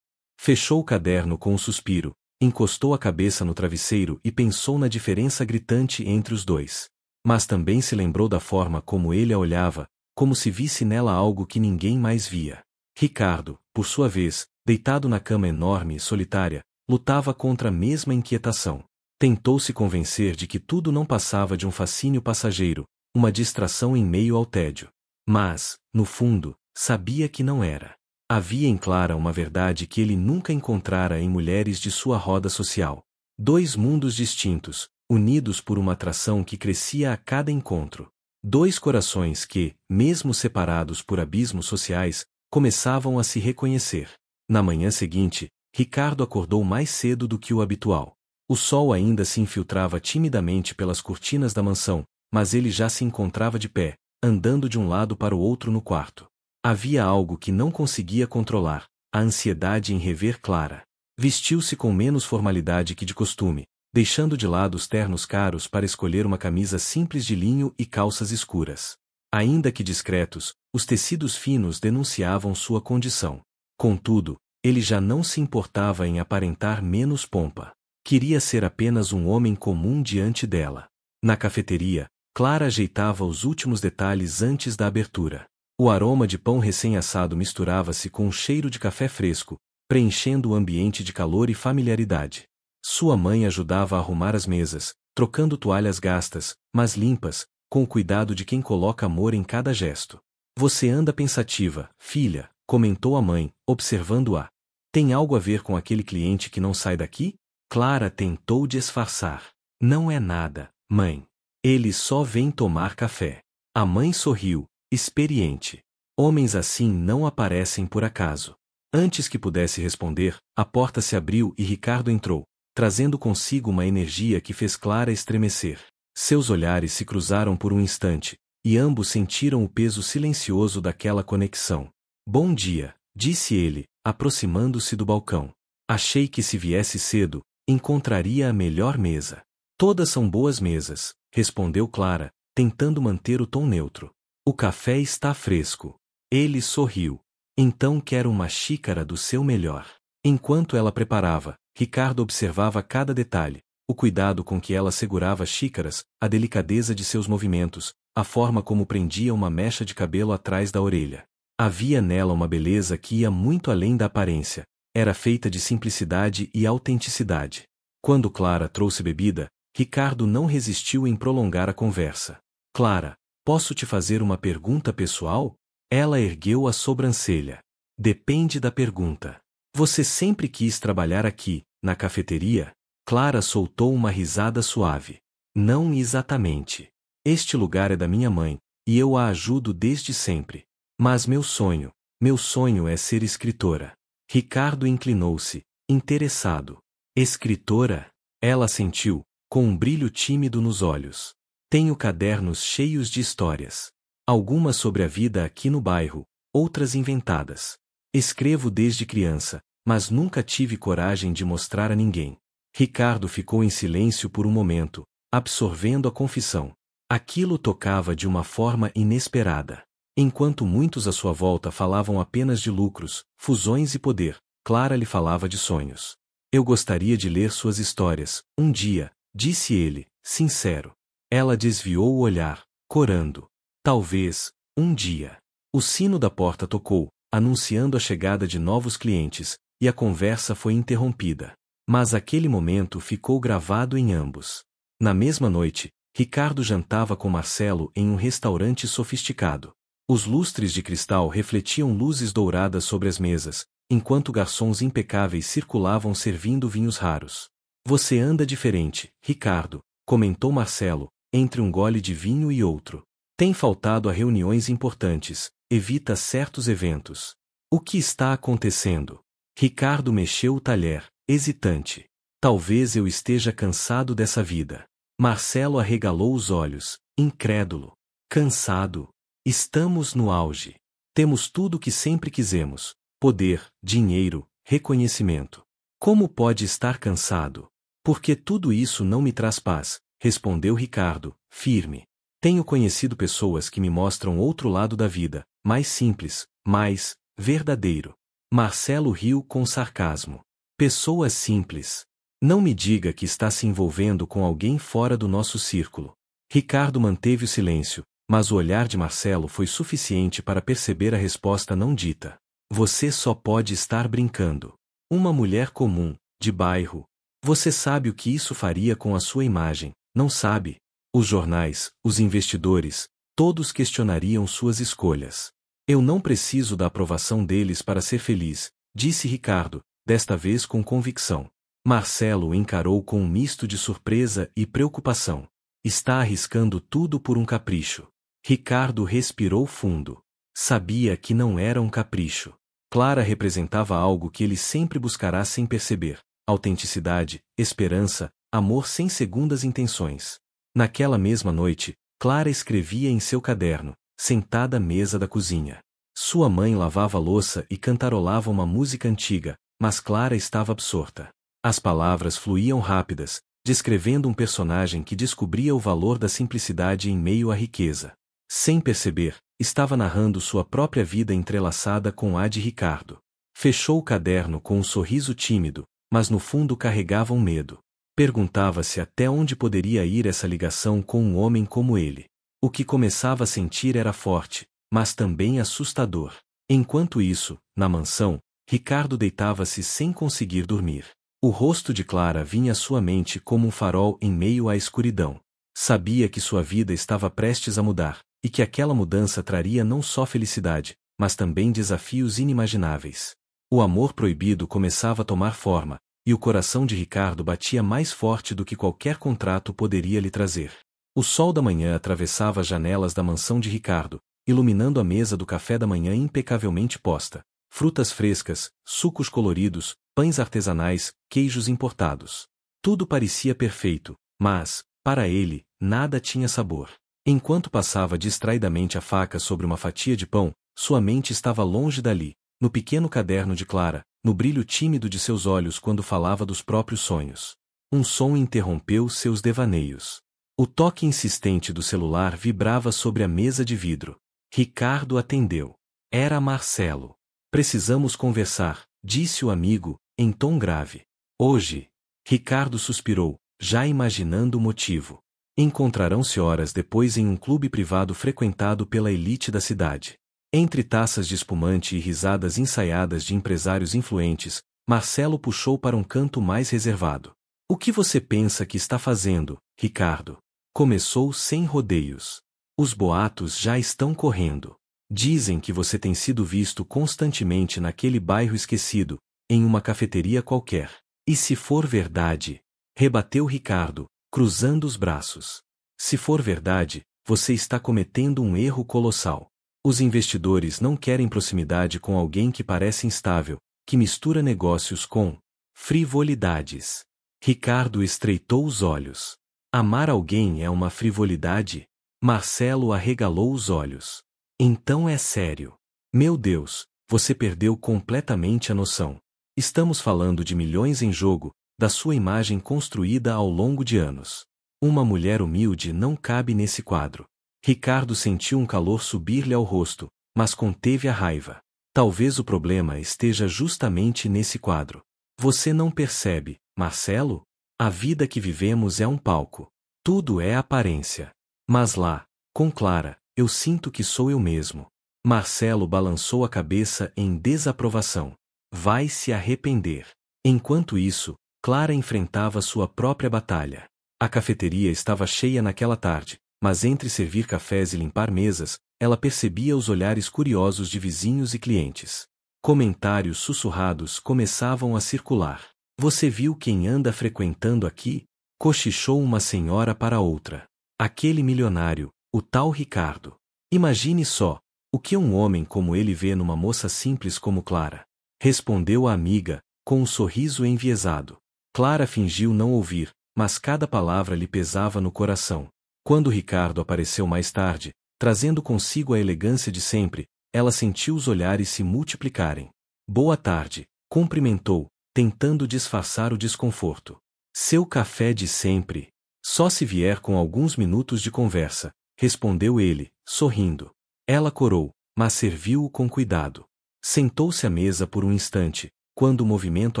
Fechou o caderno com um suspiro, encostou a cabeça no travesseiro e pensou na diferença gritante entre os dois. Mas também se lembrou da forma como ele a olhava, como se visse nela algo que ninguém mais via. Ricardo, por sua vez, deitado na cama enorme e solitária, lutava contra a mesma inquietação. Tentou se convencer de que tudo não passava de um fascínio passageiro, uma distração em meio ao tédio. Mas, no fundo, sabia que não era. Havia em Clara uma verdade que ele nunca encontrara em mulheres de sua roda social. Dois mundos distintos, unidos por uma atração que crescia a cada encontro. Dois corações que, mesmo separados por abismos sociais, começavam a se reconhecer. Na manhã seguinte, Ricardo acordou mais cedo do que o habitual. O sol ainda se infiltrava timidamente pelas cortinas da mansão, mas ele já se encontrava de pé, andando de um lado para o outro no quarto. Havia algo que não conseguia controlar, a ansiedade em rever Clara. Vestiu-se com menos formalidade que de costume, deixando de lado os ternos caros para escolher uma camisa simples de linho e calças escuras. Ainda que discretos, os tecidos finos denunciavam sua condição. Contudo, ele já não se importava em aparentar menos pompa. Queria ser apenas um homem comum diante dela. Na cafeteria, Clara ajeitava os últimos detalhes antes da abertura. O aroma de pão recém-assado misturava-se com um cheiro de café fresco, preenchendo o ambiente de calor e familiaridade. Sua mãe ajudava a arrumar as mesas, trocando toalhas gastas, mas limpas, com o cuidado de quem coloca amor em cada gesto. Você anda pensativa, filha, comentou a mãe, observando-a. Tem algo a ver com aquele cliente que não sai daqui? Clara tentou disfarçar. Não é nada, mãe. Ele só vem tomar café. A mãe sorriu, experiente. Homens assim não aparecem por acaso. Antes que pudesse responder, a porta se abriu e Ricardo entrou, trazendo consigo uma energia que fez Clara estremecer. Seus olhares se cruzaram por um instante, e ambos sentiram o peso silencioso daquela conexão. Bom dia, disse ele, aproximando-se do balcão. Achei que se viesse cedo, encontraria a melhor mesa. Todas são boas mesas, respondeu Clara, tentando manter o tom neutro. O café está fresco. Ele sorriu. Então quero uma xícara do seu melhor. Enquanto ela preparava, Ricardo observava cada detalhe, o cuidado com que ela segurava as xícaras, a delicadeza de seus movimentos, a forma como prendia uma mecha de cabelo atrás da orelha. Havia nela uma beleza que ia muito além da aparência, era feita de simplicidade e autenticidade. Quando Clara trouxe bebida, Ricardo não resistiu em prolongar a conversa. Clara, posso te fazer uma pergunta pessoal? Ela ergueu a sobrancelha. Depende da pergunta. Você sempre quis trabalhar aqui, na cafeteria? Clara soltou uma risada suave. Não exatamente. Este lugar é da minha mãe, e eu a ajudo desde sempre. Mas meu sonho é ser escritora. Ricardo inclinou-se, interessado. Escritora? Ela sentiu, com um brilho tímido nos olhos. Tenho cadernos cheios de histórias. Algumas sobre a vida aqui no bairro, outras inventadas. Escrevo desde criança, mas nunca tive coragem de mostrar a ninguém. Ricardo ficou em silêncio por um momento, absorvendo a confissão. Aquilo tocava de uma forma inesperada. Enquanto muitos à sua volta falavam apenas de lucros, fusões e poder, Clara lhe falava de sonhos. Eu gostaria de ler suas histórias, um dia, disse ele, sincero. Ela desviou o olhar, corando. Talvez, um dia. O sino da porta tocou, anunciando a chegada de novos clientes, e a conversa foi interrompida. Mas aquele momento ficou gravado em ambos. Na mesma noite, Ricardo jantava com Marcelo em um restaurante sofisticado. Os lustres de cristal refletiam luzes douradas sobre as mesas, enquanto garçons impecáveis circulavam servindo vinhos raros. Você anda diferente, Ricardo, comentou Marcelo, entre um gole de vinho e outro. Tem faltado a reuniões importantes, evita certos eventos. O que está acontecendo? Ricardo mexeu o talher, hesitante. Talvez eu esteja cansado dessa vida. Marcelo arregalou os olhos, incrédulo. Cansado? Estamos no auge. Temos tudo o que sempre quisemos: poder, dinheiro, reconhecimento. Como pode estar cansado? Porque tudo isso não me traz paz, respondeu Ricardo, firme. Tenho conhecido pessoas que me mostram outro lado da vida, mais simples, mais verdadeiro. Marcelo riu com sarcasmo. Pessoas simples. Não me diga que está se envolvendo com alguém fora do nosso círculo. Ricardo manteve o silêncio, mas o olhar de Marcelo foi suficiente para perceber a resposta não dita. Você só pode estar brincando. Uma mulher comum, de bairro. Você sabe o que isso faria com a sua imagem, não sabe? Os jornais, os investidores, todos questionariam suas escolhas. Eu não preciso da aprovação deles para ser feliz, disse Ricardo, desta vez com convicção. Marcelo o encarou com um misto de surpresa e preocupação. Está arriscando tudo por um capricho. Ricardo respirou fundo. Sabia que não era um capricho. Clara representava algo que ele sempre buscará sem perceber: autenticidade, esperança, amor sem segundas intenções. Naquela mesma noite, Clara escrevia em seu caderno, sentada à mesa da cozinha. Sua mãe lavava a louça e cantarolava uma música antiga, mas Clara estava absorta. As palavras fluíam rápidas, descrevendo um personagem que descobria o valor da simplicidade em meio à riqueza. Sem perceber, estava narrando sua própria vida entrelaçada com a de Ricardo. Fechou o caderno com um sorriso tímido, mas no fundo carregava um medo. Perguntava-se até onde poderia ir essa ligação com um homem como ele. O que começava a sentir era forte, mas também assustador. Enquanto isso, na mansão, Ricardo deitava-se sem conseguir dormir. O rosto de Clara vinha à sua mente como um farol em meio à escuridão. Sabia que sua vida estava prestes a mudar, e que aquela mudança traria não só felicidade, mas também desafios inimagináveis. O amor proibido começava a tomar forma, e o coração de Ricardo batia mais forte do que qualquer contrato poderia lhe trazer. O sol da manhã atravessava as janelas da mansão de Ricardo, iluminando a mesa do café da manhã impecavelmente posta. Frutas frescas, sucos coloridos, pães artesanais, queijos importados. Tudo parecia perfeito, mas, para ele, nada tinha sabor. Enquanto passava distraidamente a faca sobre uma fatia de pão, sua mente estava longe dali, no pequeno caderno de Clara, no brilho tímido de seus olhos quando falava dos próprios sonhos. Um som interrompeu seus devaneios. O toque insistente do celular vibrava sobre a mesa de vidro. Ricardo atendeu. Era Marcelo. Precisamos conversar, disse o amigo, em tom grave. Hoje. Ricardo suspirou, já imaginando o motivo. Encontrarão-se horas depois em um clube privado frequentado pela elite da cidade. Entre taças de espumante e risadas ensaiadas de empresários influentes, Marcelo puxou para um canto mais reservado. O que você pensa que está fazendo, Ricardo? Começou sem rodeios. Os boatos já estão correndo. Dizem que você tem sido visto constantemente naquele bairro esquecido, em uma cafeteria qualquer. E se for verdade? Rebateu Ricardo, cruzando os braços. Se for verdade, você está cometendo um erro colossal. Os investidores não querem proximidade com alguém que parece instável, que mistura negócios com frivolidades. Ricardo estreitou os olhos. Amar alguém é uma frivolidade? Marcelo arregalou os olhos. Então é sério. Meu Deus, você perdeu completamente a noção. Estamos falando de milhões em jogo, da sua imagem construída ao longo de anos. Uma mulher humilde não cabe nesse quadro. Ricardo sentiu um calor subir-lhe ao rosto, mas conteve a raiva. Talvez o problema esteja justamente nesse quadro. Você não percebe, Marcelo? A vida que vivemos é um palco. Tudo é aparência. Mas lá, com Clara, eu sinto que sou eu mesmo. Marcelo balançou a cabeça em desaprovação. Vai se arrepender. Enquanto isso, Clara enfrentava sua própria batalha. A cafeteria estava cheia naquela tarde, mas entre servir cafés e limpar mesas, ela percebia os olhares curiosos de vizinhos e clientes. Comentários sussurrados começavam a circular. Você viu quem anda frequentando aqui? Cochichou uma senhora para outra. Aquele milionário, o tal Ricardo. Imagine só, o que um homem como ele vê numa moça simples como Clara. Respondeu a amiga, com um sorriso enviesado. Clara fingiu não ouvir, mas cada palavra lhe pesava no coração. Quando Ricardo apareceu mais tarde, trazendo consigo a elegância de sempre, ela sentiu os olhares se multiplicarem. Boa tarde, cumprimentou, tentando disfarçar o desconforto. Seu café de sempre. Só se vier com alguns minutos de conversa, respondeu ele, sorrindo. Ela corou, mas serviu-o com cuidado. Sentou-se à mesa por um instante, quando o movimento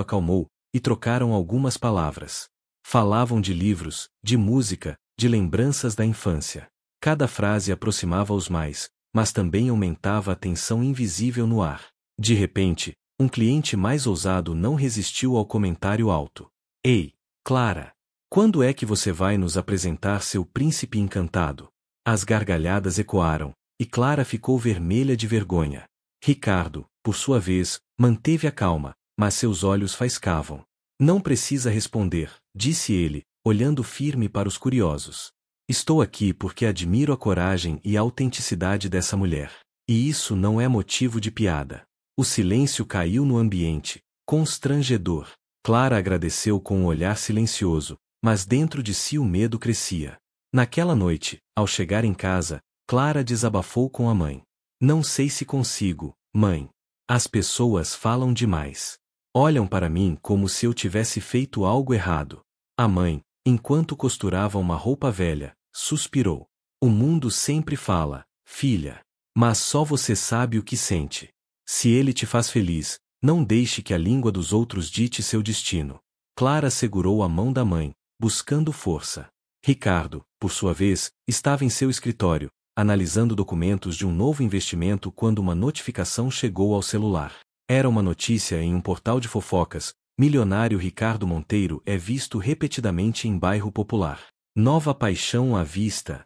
acalmou, e trocaram algumas palavras. Falavam de livros, de música, de lembranças da infância. Cada frase aproximava-os mais, mas também aumentava a tensão invisível no ar. De repente, um cliente mais ousado não resistiu ao comentário alto. Ei, Clara! Quando é que você vai nos apresentar seu príncipe encantado? As gargalhadas ecoaram, e Clara ficou vermelha de vergonha. Ricardo, por sua vez, manteve a calma, mas seus olhos faiscavam. Não precisa responder, disse ele, olhando firme para os curiosos. Estou aqui porque admiro a coragem e a autenticidade dessa mulher. E isso não é motivo de piada. O silêncio caiu no ambiente, constrangedor. Clara agradeceu com um olhar silencioso, mas dentro de si o medo crescia. Naquela noite, ao chegar em casa, Clara desabafou com a mãe. Não sei se consigo, mãe. As pessoas falam demais. Olham para mim como se eu tivesse feito algo errado. A mãe, enquanto costurava uma roupa velha, suspirou. O mundo sempre fala, filha. Mas só você sabe o que sente. Se ele te faz feliz, não deixe que a língua dos outros dite seu destino. Clara segurou a mão da mãe, buscando força. Ricardo, por sua vez, estava em seu escritório, analisando documentos de um novo investimento quando uma notificação chegou ao celular. Era uma notícia em um portal de fofocas: milionário Ricardo Monteiro é visto repetidamente em bairro popular. Nova paixão à vista.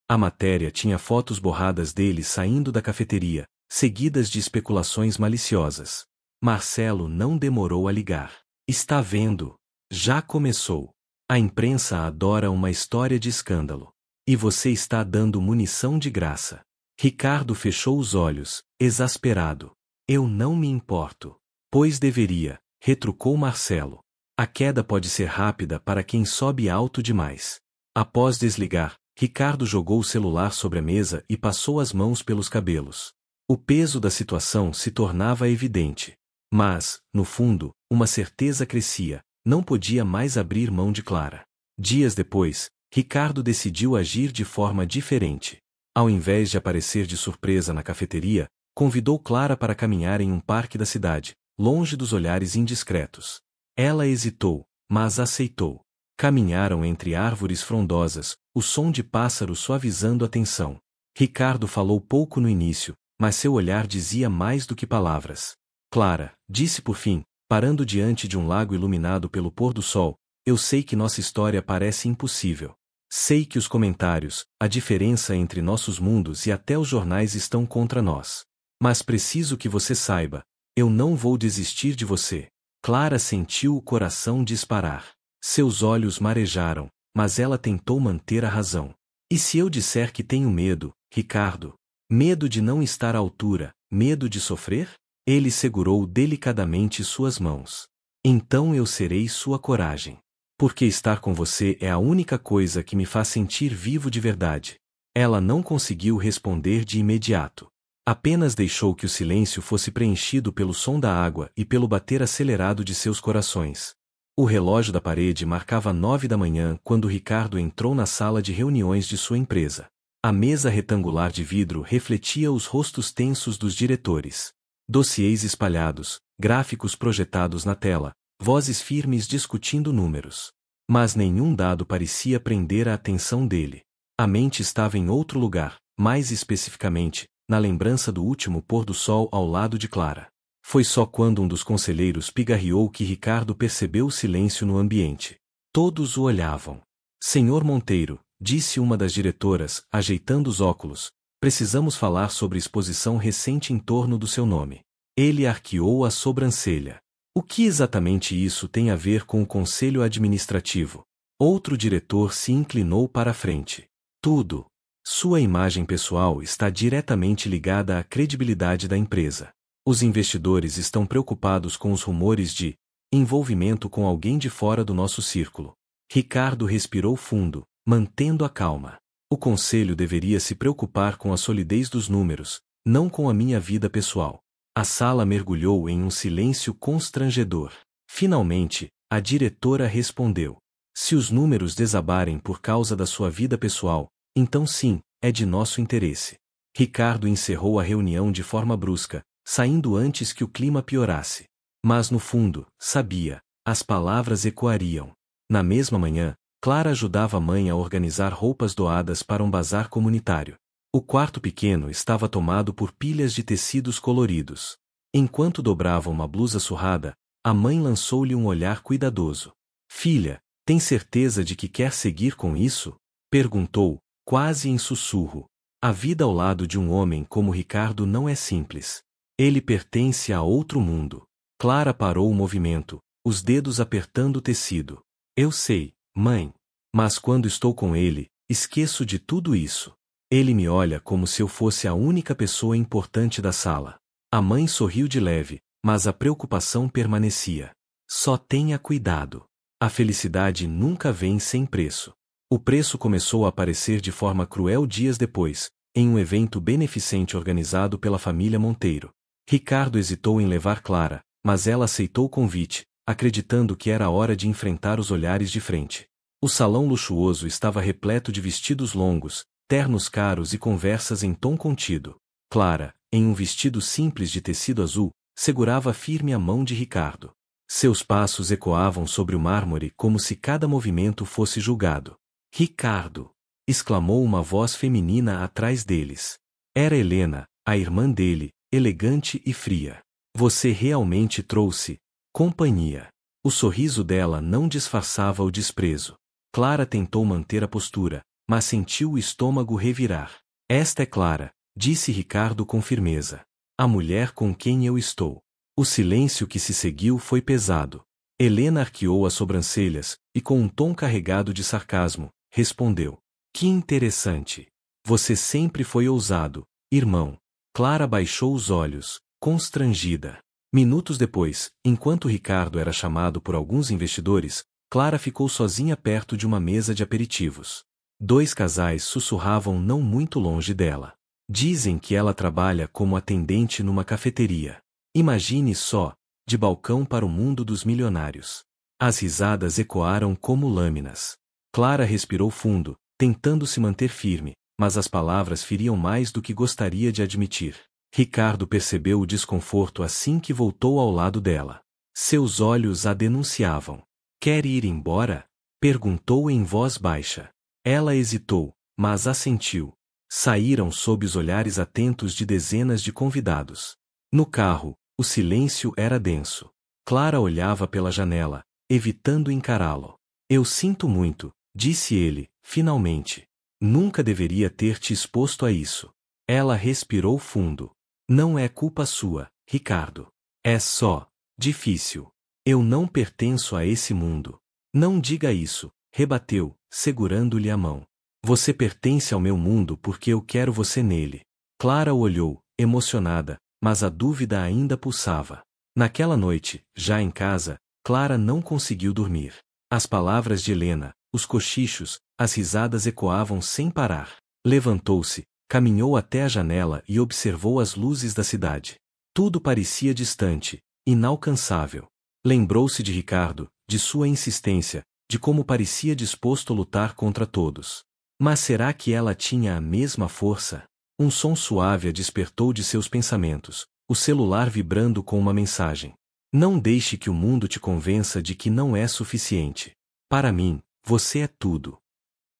A matéria tinha fotos borradas dele saindo da cafeteria, seguidas de especulações maliciosas. Marcelo não demorou a ligar. Está vendo? Já começou. A imprensa adora uma história de escândalo. E você está dando munição de graça. Ricardo fechou os olhos, exasperado. Eu não me importo. Pois deveria, retrucou Marcelo. A queda pode ser rápida para quem sobe alto demais. Após desligar, Ricardo jogou o celular sobre a mesa e passou as mãos pelos cabelos. O peso da situação se tornava evidente. Mas, no fundo, uma certeza crescia: não podia mais abrir mão de Clara. Dias depois, Ricardo decidiu agir de forma diferente. Ao invés de aparecer de surpresa na cafeteria, convidou Clara para caminhar em um parque da cidade, longe dos olhares indiscretos. Ela hesitou, mas aceitou. Caminharam entre árvores frondosas, o som de pássaros suavizando a tensão. Ricardo falou pouco no início, mas seu olhar dizia mais do que palavras. Clara, disse por fim, parando diante de um lago iluminado pelo pôr do sol, eu sei que nossa história parece impossível. Sei que os comentários, a diferença entre nossos mundos e até os jornais estão contra nós. Mas preciso que você saiba, eu não vou desistir de você. Clara sentiu o coração disparar. Seus olhos marejaram, mas ela tentou manter a razão. E se eu disser que tenho medo, Ricardo? Medo de não estar à altura, medo de sofrer? Ele segurou delicadamente suas mãos. Então eu serei sua coragem. Porque estar com você é a única coisa que me faz sentir vivo de verdade. Ela não conseguiu responder de imediato. Apenas deixou que o silêncio fosse preenchido pelo som da água e pelo bater acelerado de seus corações. O relógio da parede marcava 9 da manhã quando Ricardo entrou na sala de reuniões de sua empresa. A mesa retangular de vidro refletia os rostos tensos dos diretores. Dossiês espalhados, gráficos projetados na tela, vozes firmes discutindo números. Mas nenhum dado parecia prender a atenção dele. A mente estava em outro lugar, mais especificamente, na lembrança do último pôr do sol ao lado de Clara. Foi só quando um dos conselheiros pigarreou que Ricardo percebeu o silêncio no ambiente. Todos o olhavam. Senhor Monteiro, disse uma das diretoras, ajeitando os óculos, precisamos falar sobre exposição recente em torno do seu nome. Ele arqueou a sobrancelha. O que exatamente isso tem a ver com o conselho administrativo? Outro diretor se inclinou para a frente. Tudo. Sua imagem pessoal está diretamente ligada à credibilidade da empresa. Os investidores estão preocupados com os rumores de envolvimento com alguém de fora do nosso círculo. Ricardo respirou fundo, mantendo a calma. O conselho deveria se preocupar com a solidez dos números, não com a minha vida pessoal. A sala mergulhou em um silêncio constrangedor. Finalmente, a diretora respondeu. Se os números desabarem por causa da sua vida pessoal, então sim, é de nosso interesse. Ricardo encerrou a reunião de forma brusca, saindo antes que o clima piorasse. Mas no fundo, sabia, as palavras ecoariam. Na mesma manhã, Clara ajudava a mãe a organizar roupas doadas para um bazar comunitário. O quarto pequeno estava tomado por pilhas de tecidos coloridos. Enquanto dobrava uma blusa surrada, a mãe lançou-lhe um olhar cuidadoso. Filha, tem certeza de que quer seguir com isso? Perguntou, quase em sussurro. A vida ao lado de um homem como Ricardo não é simples. Ele pertence a outro mundo. Clara parou o movimento, os dedos apertando o tecido. Eu sei, mãe. Mas quando estou com ele, esqueço de tudo isso. Ele me olha como se eu fosse a única pessoa importante da sala. A mãe sorriu de leve, mas a preocupação permanecia. Só tenha cuidado. A felicidade nunca vem sem preço. O preço começou a aparecer de forma cruel dias depois, em um evento beneficente organizado pela família Monteiro. Ricardo hesitou em levar Clara, mas ela aceitou o convite, acreditando que era a hora de enfrentar os olhares de frente. O salão luxuoso estava repleto de vestidos longos, ternos caros e conversas em tom contido. Clara, em um vestido simples de tecido azul, segurava firme a mão de Ricardo. Seus passos ecoavam sobre o mármore como se cada movimento fosse julgado. Ricardo! Exclamou uma voz feminina atrás deles. Era Helena, a irmã dele, elegante e fria. Você realmente trouxe companhia. O sorriso dela não disfarçava o desprezo. Clara tentou manter a postura, mas sentiu o estômago revirar. Esta é Clara, disse Ricardo com firmeza. A mulher com quem eu estou. O silêncio que se seguiu foi pesado. Helena arqueou as sobrancelhas, e com um tom carregado de sarcasmo, respondeu. Que interessante. Você sempre foi ousado, irmão. Clara baixou os olhos, constrangida. Minutos depois, enquanto Ricardo era chamado por alguns investidores, Clara ficou sozinha perto de uma mesa de aperitivos. Dois casais sussurravam não muito longe dela. Dizem que ela trabalha como atendente numa cafeteria. Imagine só, de balcão para o mundo dos milionários. As risadas ecoaram como lâminas. Clara respirou fundo, tentando se manter firme, mas as palavras feriam mais do que gostaria de admitir. Ricardo percebeu o desconforto assim que voltou ao lado dela. Seus olhos a denunciavam. Quer ir embora? Perguntou em voz baixa. Ela hesitou, mas assentiu. Saíram sob os olhares atentos de dezenas de convidados. No carro, o silêncio era denso. Clara olhava pela janela, evitando encará-lo. Eu sinto muito, disse ele, finalmente. Nunca deveria ter te exposto a isso. Ela respirou fundo. Não é culpa sua, Ricardo. É só difícil. Eu não pertenço a esse mundo. Não diga isso, rebateu, segurando-lhe a mão. Você pertence ao meu mundo porque eu quero você nele. Clara o olhou, emocionada, mas a dúvida ainda pulsava. Naquela noite, já em casa, Clara não conseguiu dormir. As palavras de Helena, os cochichos, as risadas ecoavam sem parar. Levantou-se, caminhou até a janela e observou as luzes da cidade. Tudo parecia distante, inalcançável. Lembrou-se de Ricardo, de sua insistência, de como parecia disposto a lutar contra todos. Mas será que ela tinha a mesma força? Um som suave a despertou de seus pensamentos, o celular vibrando com uma mensagem. Não deixe que o mundo te convença de que não é suficiente. Para mim, você é tudo.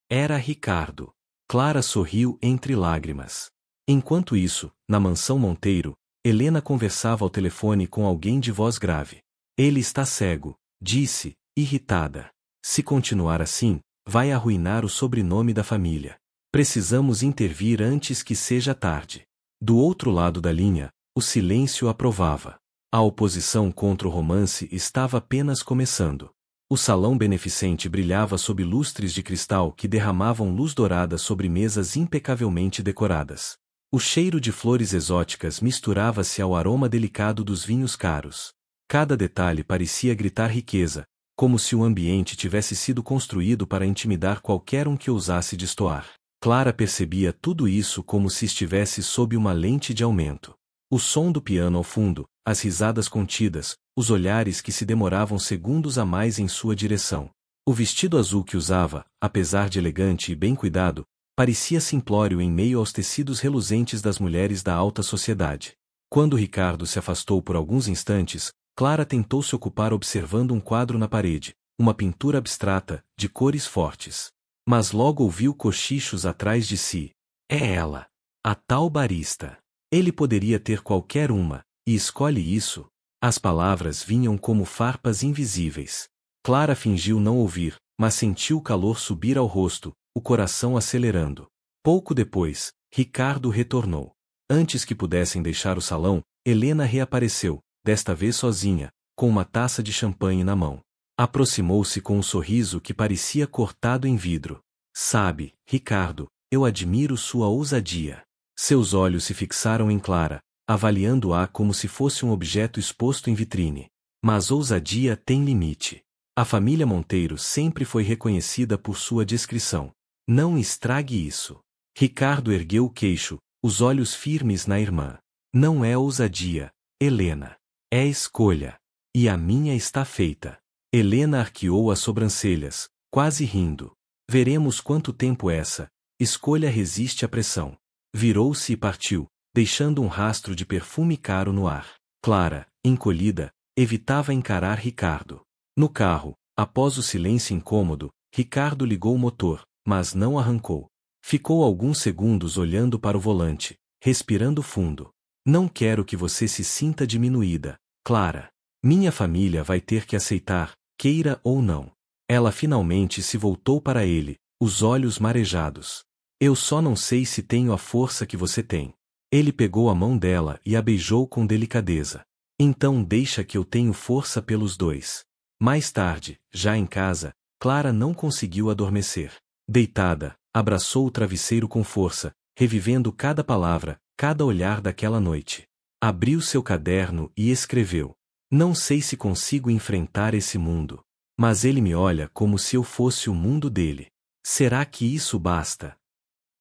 Era Ricardo. Clara sorriu entre lágrimas. Enquanto isso, na mansão Monteiro, Helena conversava ao telefone com alguém de voz grave. Ele está cego, disse, irritada. Se continuar assim, vai arruinar o sobrenome da família. Precisamos intervir antes que seja tarde. Do outro lado da linha, o silêncio aprovava. A oposição contra o romance estava apenas começando. O salão beneficente brilhava sob lustres de cristal que derramavam luz dourada sobre mesas impecavelmente decoradas. O cheiro de flores exóticas misturava-se ao aroma delicado dos vinhos caros. Cada detalhe parecia gritar riqueza, como se o ambiente tivesse sido construído para intimidar qualquer um que ousasse destoar. Clara percebia tudo isso como se estivesse sob uma lente de aumento. O som do piano ao fundo, as risadas contidas, os olhares que se demoravam segundos a mais em sua direção. O vestido azul que usava, apesar de elegante e bem cuidado, parecia simplório em meio aos tecidos reluzentes das mulheres da alta sociedade. Quando Ricardo se afastou por alguns instantes, Clara tentou se ocupar observando um quadro na parede, uma pintura abstrata, de cores fortes. Mas logo ouviu cochichos atrás de si. É ela! A tal barista! Ele poderia ter qualquer uma, e escolhe isso. As palavras vinham como farpas invisíveis. Clara fingiu não ouvir, mas sentiu o calor subir ao rosto, o coração acelerando. Pouco depois, Ricardo retornou. Antes que pudessem deixar o salão, Helena reapareceu, desta vez sozinha, com uma taça de champanhe na mão. Aproximou-se com um sorriso que parecia cortado em vidro. Sabe, Ricardo, eu admiro sua ousadia. Seus olhos se fixaram em Clara, avaliando-a como se fosse um objeto exposto em vitrine. Mas ousadia tem limite. A família Monteiro sempre foi reconhecida por sua discrição. Não estrague isso. Ricardo ergueu o queixo, os olhos firmes na irmã. Não é ousadia, Helena. É escolha. E a minha está feita. Helena arqueou as sobrancelhas, quase rindo. Veremos quanto tempo essa escolha resiste à pressão. Virou-se e partiu, deixando um rastro de perfume caro no ar. Clara, encolhida, evitava encarar Ricardo. No carro, após o silêncio incômodo, Ricardo ligou o motor, mas não arrancou. Ficou alguns segundos olhando para o volante, respirando fundo. Não quero que você se sinta diminuída, Clara. Minha família vai ter que aceitar, queira ou não. Ela finalmente se voltou para ele, os olhos marejados. Eu só não sei se tenho a força que você tem. Ele pegou a mão dela e a beijou com delicadeza. Então deixa que eu tenho força pelos dois. Mais tarde, já em casa, Clara não conseguiu adormecer. Deitada, abraçou o travesseiro com força, revivendo cada palavra, cada olhar daquela noite. Abriu seu caderno e escreveu. Não sei se consigo enfrentar esse mundo. Mas ele me olha como se eu fosse o mundo dele. Será que isso basta?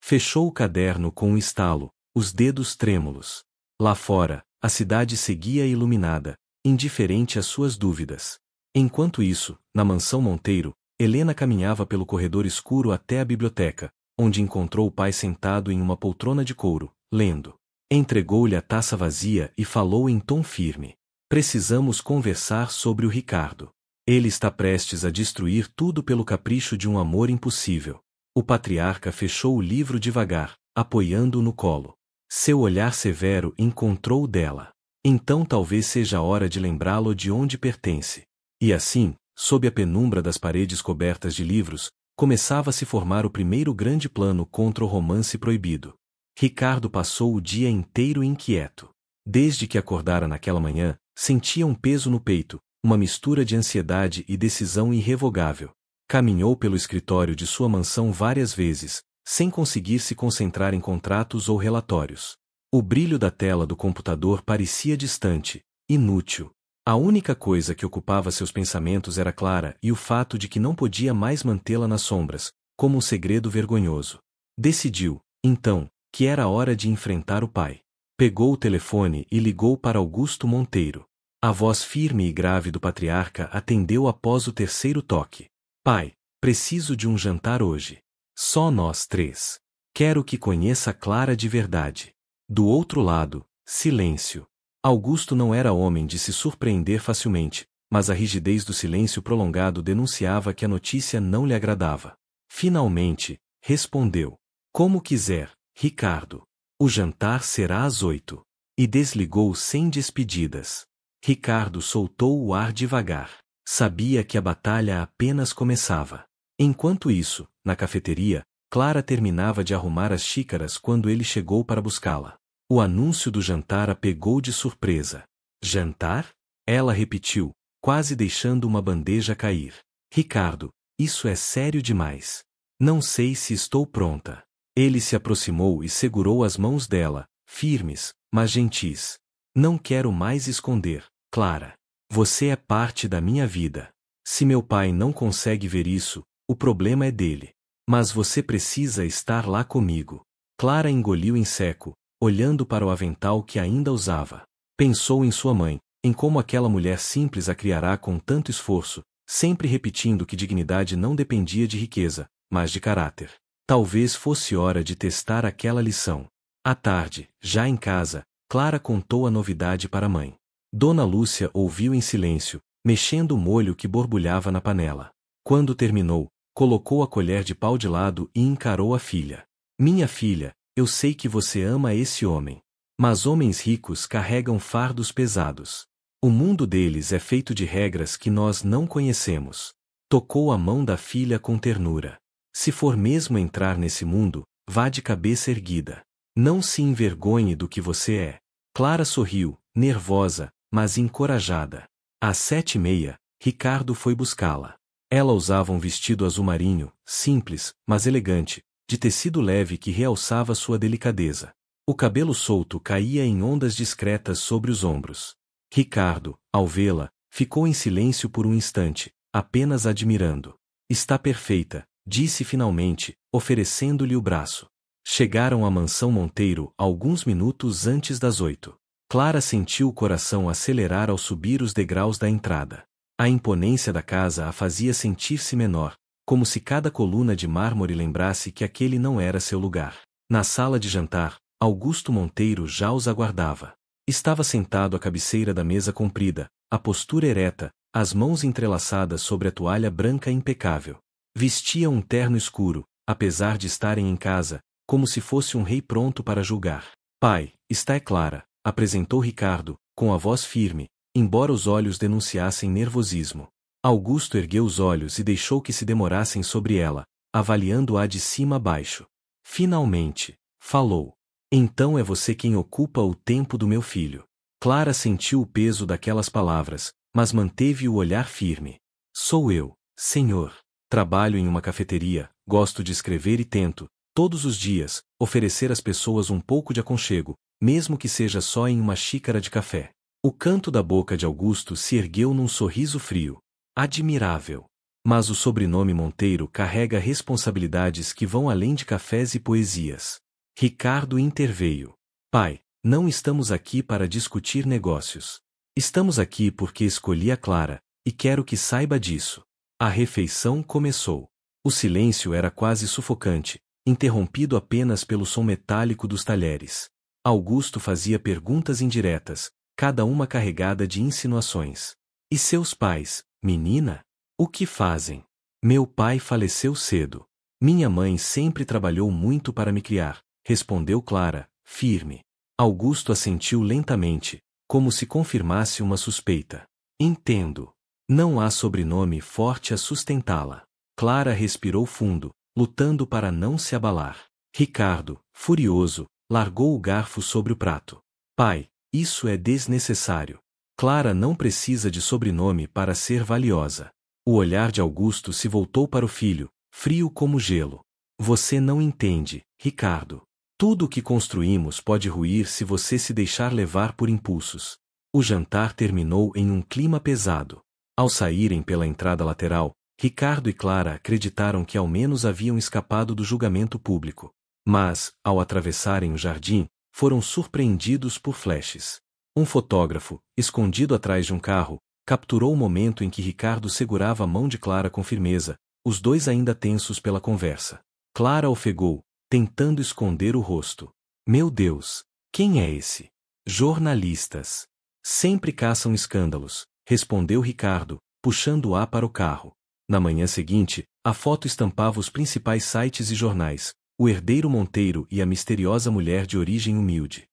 Fechou o caderno com um estalo, os dedos trêmulos. Lá fora, a cidade seguia iluminada, indiferente às suas dúvidas. Enquanto isso, na mansão Monteiro, Helena caminhava pelo corredor escuro até a biblioteca, onde encontrou o pai sentado em uma poltrona de couro, lendo. Entregou-lhe a taça vazia e falou em tom firme. Precisamos conversar sobre o Ricardo. Ele está prestes a destruir tudo pelo capricho de um amor impossível. O patriarca fechou o livro devagar, apoiando-o no colo. Seu olhar severo encontrou o dela. Então talvez seja a hora de lembrá-lo de onde pertence. E assim, sob a penumbra das paredes cobertas de livros, começava a se formar o primeiro grande plano contra o romance proibido. Ricardo passou o dia inteiro inquieto. Desde que acordara naquela manhã, sentia um peso no peito, uma mistura de ansiedade e decisão irrevogável. Caminhou pelo escritório de sua mansão várias vezes, sem conseguir se concentrar em contratos ou relatórios. O brilho da tela do computador parecia distante, inútil. A única coisa que ocupava seus pensamentos era Clara e o fato de que não podia mais mantê-la nas sombras, como um segredo vergonhoso. Decidiu, então, que era hora de enfrentar o pai. Pegou o telefone e ligou para Augusto Monteiro. A voz firme e grave do patriarca atendeu após o terceiro toque. Pai, preciso de um jantar hoje. Só nós três. Quero que conheça Clara de verdade. Do outro lado, silêncio. Augusto não era homem de se surpreender facilmente, mas a rigidez do silêncio prolongado denunciava que a notícia não lhe agradava. Finalmente, respondeu. Como quiser, Ricardo. O jantar será às 8. E desligou sem despedidas. Ricardo soltou o ar devagar. Sabia que a batalha apenas começava. Enquanto isso, na cafeteria, Clara terminava de arrumar as xícaras quando ele chegou para buscá-la. O anúncio do jantar a pegou de surpresa. Jantar? Ela repetiu, quase deixando uma bandeja cair. Ricardo, isso é sério demais. Não sei se estou pronta. Ele se aproximou e segurou as mãos dela, firmes, mas gentis. Não quero mais esconder, Clara. Você é parte da minha vida. Se meu pai não consegue ver isso, o problema é dele. Mas você precisa estar lá comigo. Clara engoliu em seco, olhando para o avental que ainda usava. Pensou em sua mãe, em como aquela mulher simples a criará com tanto esforço, sempre repetindo que dignidade não dependia de riqueza, mas de caráter. Talvez fosse hora de testar aquela lição. À tarde, já em casa, Clara contou a novidade para a mãe. Dona Lúcia ouviu em silêncio, mexendo o molho que borbulhava na panela. Quando terminou, colocou a colher de pau de lado e encarou a filha. Minha filha, eu sei que você ama esse homem. Mas homens ricos carregam fardos pesados. O mundo deles é feito de regras que nós não conhecemos. Tocou a mão da filha com ternura. Se for mesmo entrar nesse mundo, vá de cabeça erguida. Não se envergonhe do que você é. Clara sorriu, nervosa, mas encorajada. Às 7h30, Ricardo foi buscá-la. Ela usava um vestido azul marinho, simples, mas elegante, de tecido leve que realçava sua delicadeza. O cabelo solto caía em ondas discretas sobre os ombros. Ricardo, ao vê-la, ficou em silêncio por um instante, apenas admirando. Está perfeita, disse finalmente, oferecendo-lhe o braço. Chegaram à mansão Monteiro alguns minutos antes das 8. Clara sentiu o coração acelerar ao subir os degraus da entrada. A imponência da casa a fazia sentir-se menor, como se cada coluna de mármore lembrasse que aquele não era seu lugar. Na sala de jantar, Augusto Monteiro já os aguardava. Estava sentado à cabeceira da mesa comprida, a postura ereta, as mãos entrelaçadas sobre a toalha branca impecável. Vestia um terno escuro, apesar de estarem em casa, como se fosse um rei pronto para julgar. Pai, está é Clara, apresentou Ricardo, com a voz firme, embora os olhos denunciassem nervosismo. Augusto ergueu os olhos e deixou que se demorassem sobre ela, avaliando-a de cima a baixo. Finalmente, falou. Então é você quem ocupa o tempo do meu filho. Clara sentiu o peso daquelas palavras, mas manteve o olhar firme. Sou eu, senhor. Trabalho em uma cafeteria, gosto de escrever e tento, todos os dias, oferecer às pessoas um pouco de aconchego, mesmo que seja só em uma xícara de café. O canto da boca de Augusto se ergueu num sorriso frio. Admirável. Mas o sobrenome Monteiro carrega responsabilidades que vão além de cafés e poesias. Ricardo interveio. Pai, não estamos aqui para discutir negócios. Estamos aqui porque escolhi a Clara, e quero que saiba disso. A refeição começou. O silêncio era quase sufocante, interrompido apenas pelo som metálico dos talheres. Augusto fazia perguntas indiretas, cada uma carregada de insinuações. E seus pais, menina? O que fazem? Meu pai faleceu cedo. Minha mãe sempre trabalhou muito para me criar, respondeu Clara, firme. Augusto assentiu lentamente, como se confirmasse uma suspeita. Entendo. Não há sobrenome forte a sustentá-la. Clara respirou fundo, lutando para não se abalar. Ricardo, furioso, largou o garfo sobre o prato. Pai, isso é desnecessário. Clara não precisa de sobrenome para ser valiosa. O olhar de Augusto se voltou para o filho, frio como gelo. Você não entende, Ricardo. Tudo o que construímos pode ruir se você se deixar levar por impulsos. O jantar terminou em um clima pesado. Ao saírem pela entrada lateral, Ricardo e Clara acreditaram que ao menos haviam escapado do julgamento público. Mas, ao atravessarem o jardim, foram surpreendidos por flashes. Um fotógrafo, escondido atrás de um carro, capturou o momento em que Ricardo segurava a mão de Clara com firmeza, os dois ainda tensos pela conversa. Clara ofegou, tentando esconder o rosto. Meu Deus, quem é esse? Jornalistas. Sempre caçam escândalos, respondeu Ricardo, puxando-a para o carro. Na manhã seguinte, a foto estampava os principais sites e jornais, o herdeiro Monteiro e a misteriosa mulher de origem humilde.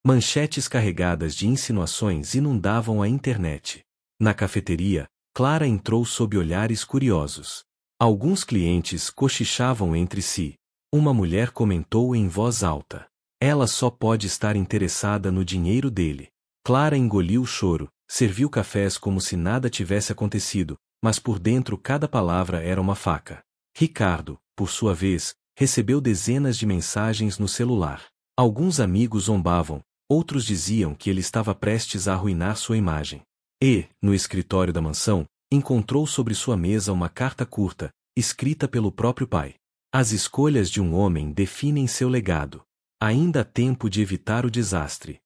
Manchetes carregadas de insinuações inundavam a internet. Na cafeteria, Clara entrou sob olhares curiosos. Alguns clientes cochichavam entre si. Uma mulher comentou em voz alta. Ela só pode estar interessada no dinheiro dele. Clara engoliu o choro, serviu cafés como se nada tivesse acontecido, mas por dentro cada palavra era uma faca. Ricardo, por sua vez, recebeu dezenas de mensagens no celular. Alguns amigos zombavam, outros diziam que ele estava prestes a arruinar sua imagem. E, no escritório da mansão, encontrou sobre sua mesa uma carta curta, escrita pelo próprio pai. As escolhas de um homem definem seu legado. Ainda há tempo de evitar o desastre.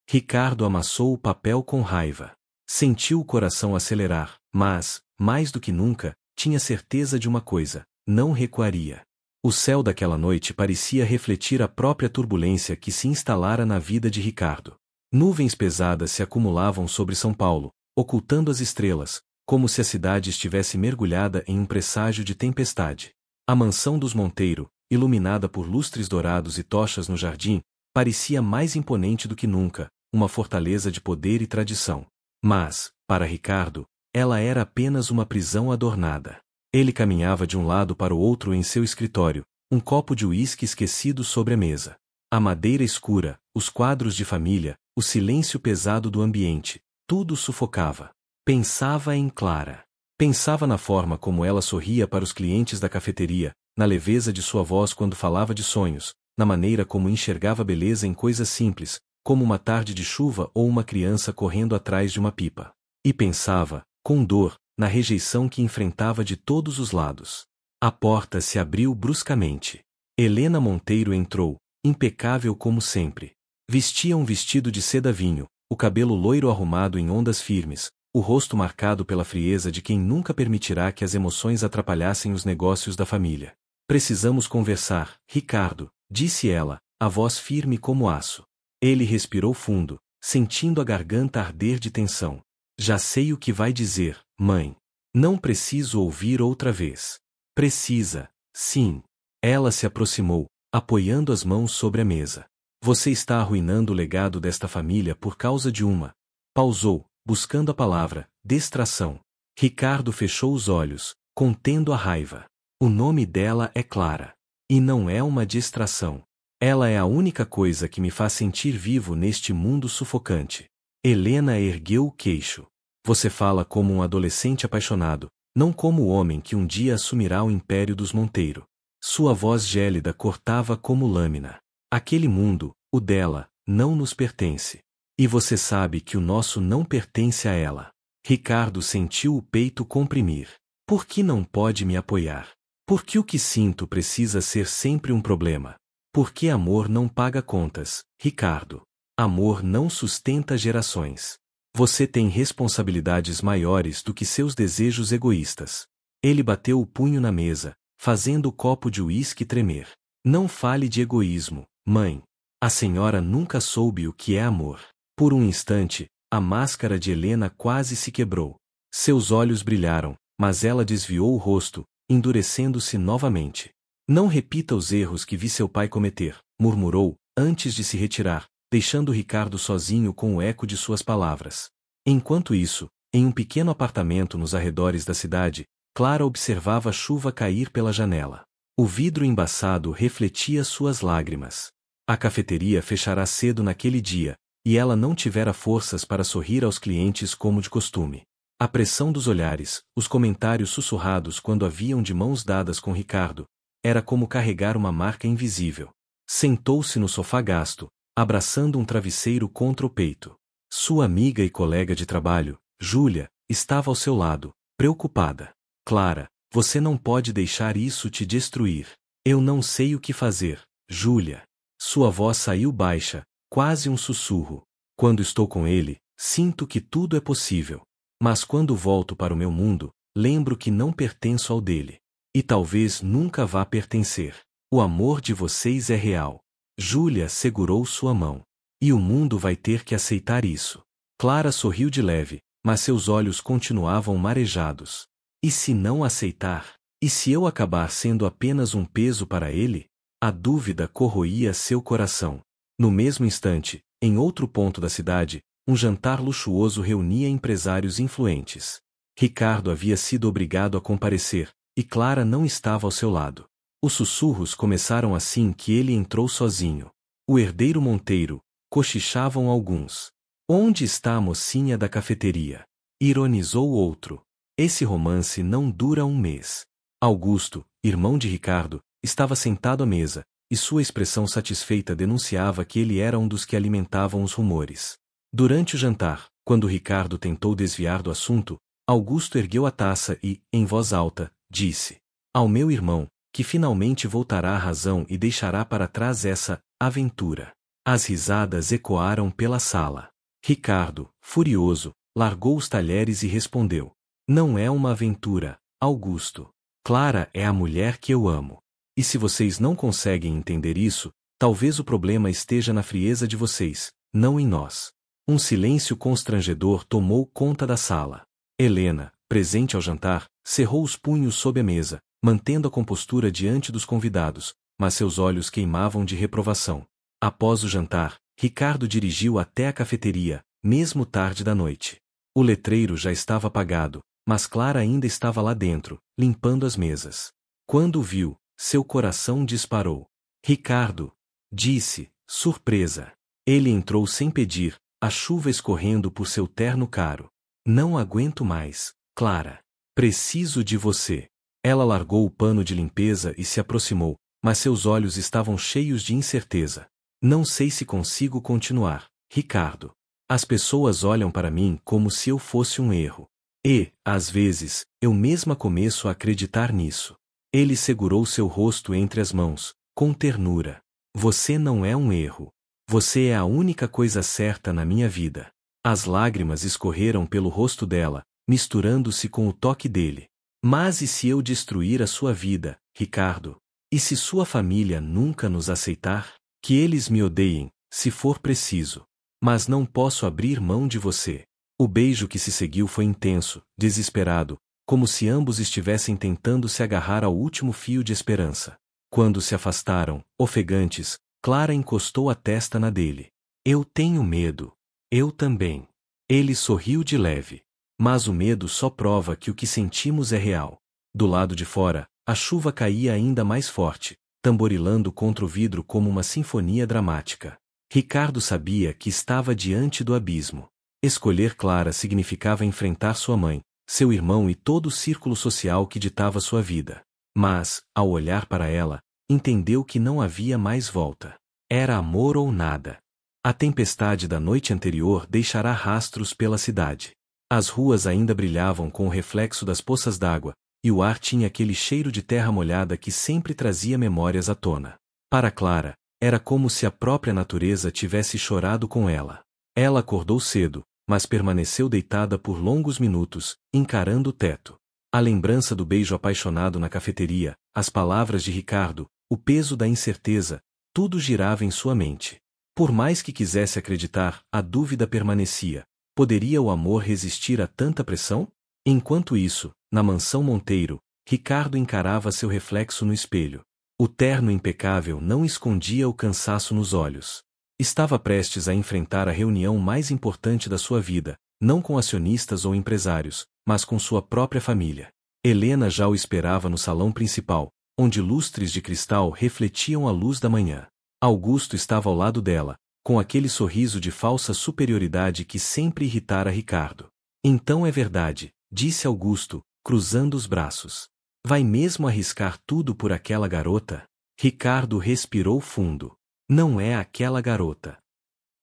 Ricardo amassou o papel com raiva. Sentiu o coração acelerar, mas, mais do que nunca, tinha certeza de uma coisa: não recuaria. O céu daquela noite parecia refletir a própria turbulência que se instalara na vida de Ricardo. Nuvens pesadas se acumulavam sobre São Paulo, ocultando as estrelas, como se a cidade estivesse mergulhada em um presságio de tempestade. A mansão dos Monteiro, iluminada por lustres dourados e tochas no jardim, parecia mais imponente do que nunca, uma fortaleza de poder e tradição. Mas, para Ricardo, ela era apenas uma prisão adornada. Ele caminhava de um lado para o outro em seu escritório, um copo de uísque esquecido sobre a mesa. A madeira escura, os quadros de família, o silêncio pesado do ambiente, tudo sufocava. Pensava em Clara. Pensava na forma como ela sorria para os clientes da cafeteria, na leveza de sua voz quando falava de sonhos, na maneira como enxergava beleza em coisas simples, como uma tarde de chuva ou uma criança correndo atrás de uma pipa. E pensava, com dor, na rejeição que enfrentava de todos os lados. A porta se abriu bruscamente. Helena Monteiro entrou, impecável como sempre. Vestia um vestido de seda vinho, o cabelo loiro arrumado em ondas firmes, o rosto marcado pela frieza de quem nunca permitirá que as emoções atrapalhassem os negócios da família. Precisamos conversar, Ricardo, disse ela, a voz firme como aço. Ele respirou fundo, sentindo a garganta arder de tensão. Já sei o que vai dizer, mãe. Não preciso ouvir outra vez. Precisa, sim. Ela se aproximou, apoiando as mãos sobre a mesa. Você está arruinando o legado desta família por causa de uma. Pausou, buscando a palavra, distração. Ricardo fechou os olhos, contendo a raiva. O nome dela é Clara. E não é uma distração. Ela é a única coisa que me faz sentir vivo neste mundo sufocante. Helena ergueu o queixo. Você fala como um adolescente apaixonado, não como o homem que um dia assumirá o império dos Monteiro. Sua voz gélida cortava como lâmina. Aquele mundo, o dela, não nos pertence. E você sabe que o nosso não pertence a ela. Ricardo sentiu o peito comprimir. Por que não pode me apoiar? Por que o que sinto precisa ser sempre um problema? Por que amor não paga contas, Ricardo? Amor não sustenta gerações. Você tem responsabilidades maiores do que seus desejos egoístas. Ele bateu o punho na mesa, fazendo o copo de uísque tremer. Não fale de egoísmo, mãe. A senhora nunca soube o que é amor. Por um instante, a máscara de Helena quase se quebrou. Seus olhos brilharam, mas ela desviou o rosto, endurecendo-se novamente. Não repita os erros que vi seu pai cometer, murmurou, antes de se retirar, deixando Ricardo sozinho com o eco de suas palavras. Enquanto isso, em um pequeno apartamento nos arredores da cidade, Clara observava a chuva cair pela janela. O vidro embaçado refletia suas lágrimas. A cafeteria fechará cedo naquele dia, e ela não tivera forças para sorrir aos clientes como de costume. A pressão dos olhares, os comentários sussurrados quando haviam de mãos dadas com Ricardo, era como carregar uma marca invisível. Sentou-se no sofá gasto, abraçando um travesseiro contra o peito. Sua amiga e colega de trabalho, Júlia, estava ao seu lado, preocupada. Clara, você não pode deixar isso te destruir. Eu não sei o que fazer, Júlia. Sua voz saiu baixa, quase um sussurro. Quando estou com ele, sinto que tudo é possível. Mas quando volto para o meu mundo, lembro que não pertenço ao dele. E talvez nunca vá pertencer. O amor de vocês é real. Júlia segurou sua mão. E o mundo vai ter que aceitar isso. Clara sorriu de leve, mas seus olhos continuavam marejados. E se não aceitar? E se eu acabar sendo apenas um peso para ele? A dúvida corroía seu coração. No mesmo instante, em outro ponto da cidade, um jantar luxuoso reunia empresários influentes. Ricardo havia sido obrigado a comparecer, e Clara não estava ao seu lado. Os sussurros começaram assim que ele entrou sozinho. O herdeiro Monteiro, cochichavam alguns. Onde está a mocinha da cafeteria? Ironizou outro. Esse romance não dura um mês. Augusto, irmão de Ricardo, estava sentado à mesa, e sua expressão satisfeita denunciava que ele era um dos que alimentavam os rumores. Durante o jantar, quando Ricardo tentou desviar do assunto, Augusto ergueu a taça e, em voz alta, disse: "Ao meu irmão, que finalmente voltará à razão e deixará para trás essa aventura." As risadas ecoaram pela sala. Ricardo, furioso, largou os talheres e respondeu: "Não é uma aventura, Augusto. Clara é a mulher que eu amo. E se vocês não conseguem entender isso, talvez o problema esteja na frieza de vocês, não em nós." Um silêncio constrangedor tomou conta da sala. Helena, presente ao jantar, cerrou os punhos sob a mesa, mantendo a compostura diante dos convidados, mas seus olhos queimavam de reprovação. Após o jantar, Ricardo dirigiu até a cafeteria, mesmo tarde da noite. O letreiro já estava apagado, mas Clara ainda estava lá dentro, limpando as mesas. Quando o viu, seu coração disparou. "Ricardo!" disse, surpresa. Ele entrou sem pedir, a chuva escorrendo por seu terno caro. "Não aguento mais, Clara. Preciso de você." Ela largou o pano de limpeza e se aproximou, mas seus olhos estavam cheios de incerteza. "Não sei se consigo continuar, Ricardo. As pessoas olham para mim como se eu fosse um erro. E, às vezes, eu mesma começo a acreditar nisso." Ele segurou seu rosto entre as mãos, com ternura. "Você não é um erro. Você é a única coisa certa na minha vida." As lágrimas escorreram pelo rosto dela, misturando-se com o toque dele. "Mas e se eu destruir a sua vida, Ricardo? E se sua família nunca nos aceitar? Que eles me odeiem, se for preciso. Mas não posso abrir mão de você." O beijo que se seguiu foi intenso, desesperado, como se ambos estivessem tentando se agarrar ao último fio de esperança. Quando se afastaram, ofegantes, Clara encostou a testa na dele. "Eu tenho medo." "Eu também." Ele sorriu de leve. "Mas o medo só prova que o que sentimos é real." Do lado de fora, a chuva caía ainda mais forte, tamborilando contra o vidro como uma sinfonia dramática. Ricardo sabia que estava diante do abismo. Escolher Clara significava enfrentar sua mãe, seu irmão e todo o círculo social que ditava sua vida. Mas, ao olhar para ela, entendeu que não havia mais volta. Era amor ou nada. A tempestade da noite anterior deixará rastros pela cidade. As ruas ainda brilhavam com o reflexo das poças d'água, e o ar tinha aquele cheiro de terra molhada que sempre trazia memórias à tona. Para Clara, era como se a própria natureza tivesse chorado com ela. Ela acordou cedo, mas permaneceu deitada por longos minutos, encarando o teto. A lembrança do beijo apaixonado na cafeteria, as palavras de Ricardo, o peso da incerteza, tudo girava em sua mente. Por mais que quisesse acreditar, a dúvida permanecia. Poderia o amor resistir a tanta pressão? Enquanto isso, na mansão Monteiro, Ricardo encarava seu reflexo no espelho. O terno impecável não escondia o cansaço nos olhos. Estava prestes a enfrentar a reunião mais importante da sua vida, não com acionistas ou empresários, mas com sua própria família. Helena já o esperava no salão principal, onde lustres de cristal refletiam a luz da manhã. Augusto estava ao lado dela, com aquele sorriso de falsa superioridade que sempre irritara Ricardo. "Então é verdade", disse Augusto, cruzando os braços. "Vai mesmo arriscar tudo por aquela garota?" Ricardo respirou fundo. "Não é aquela garota.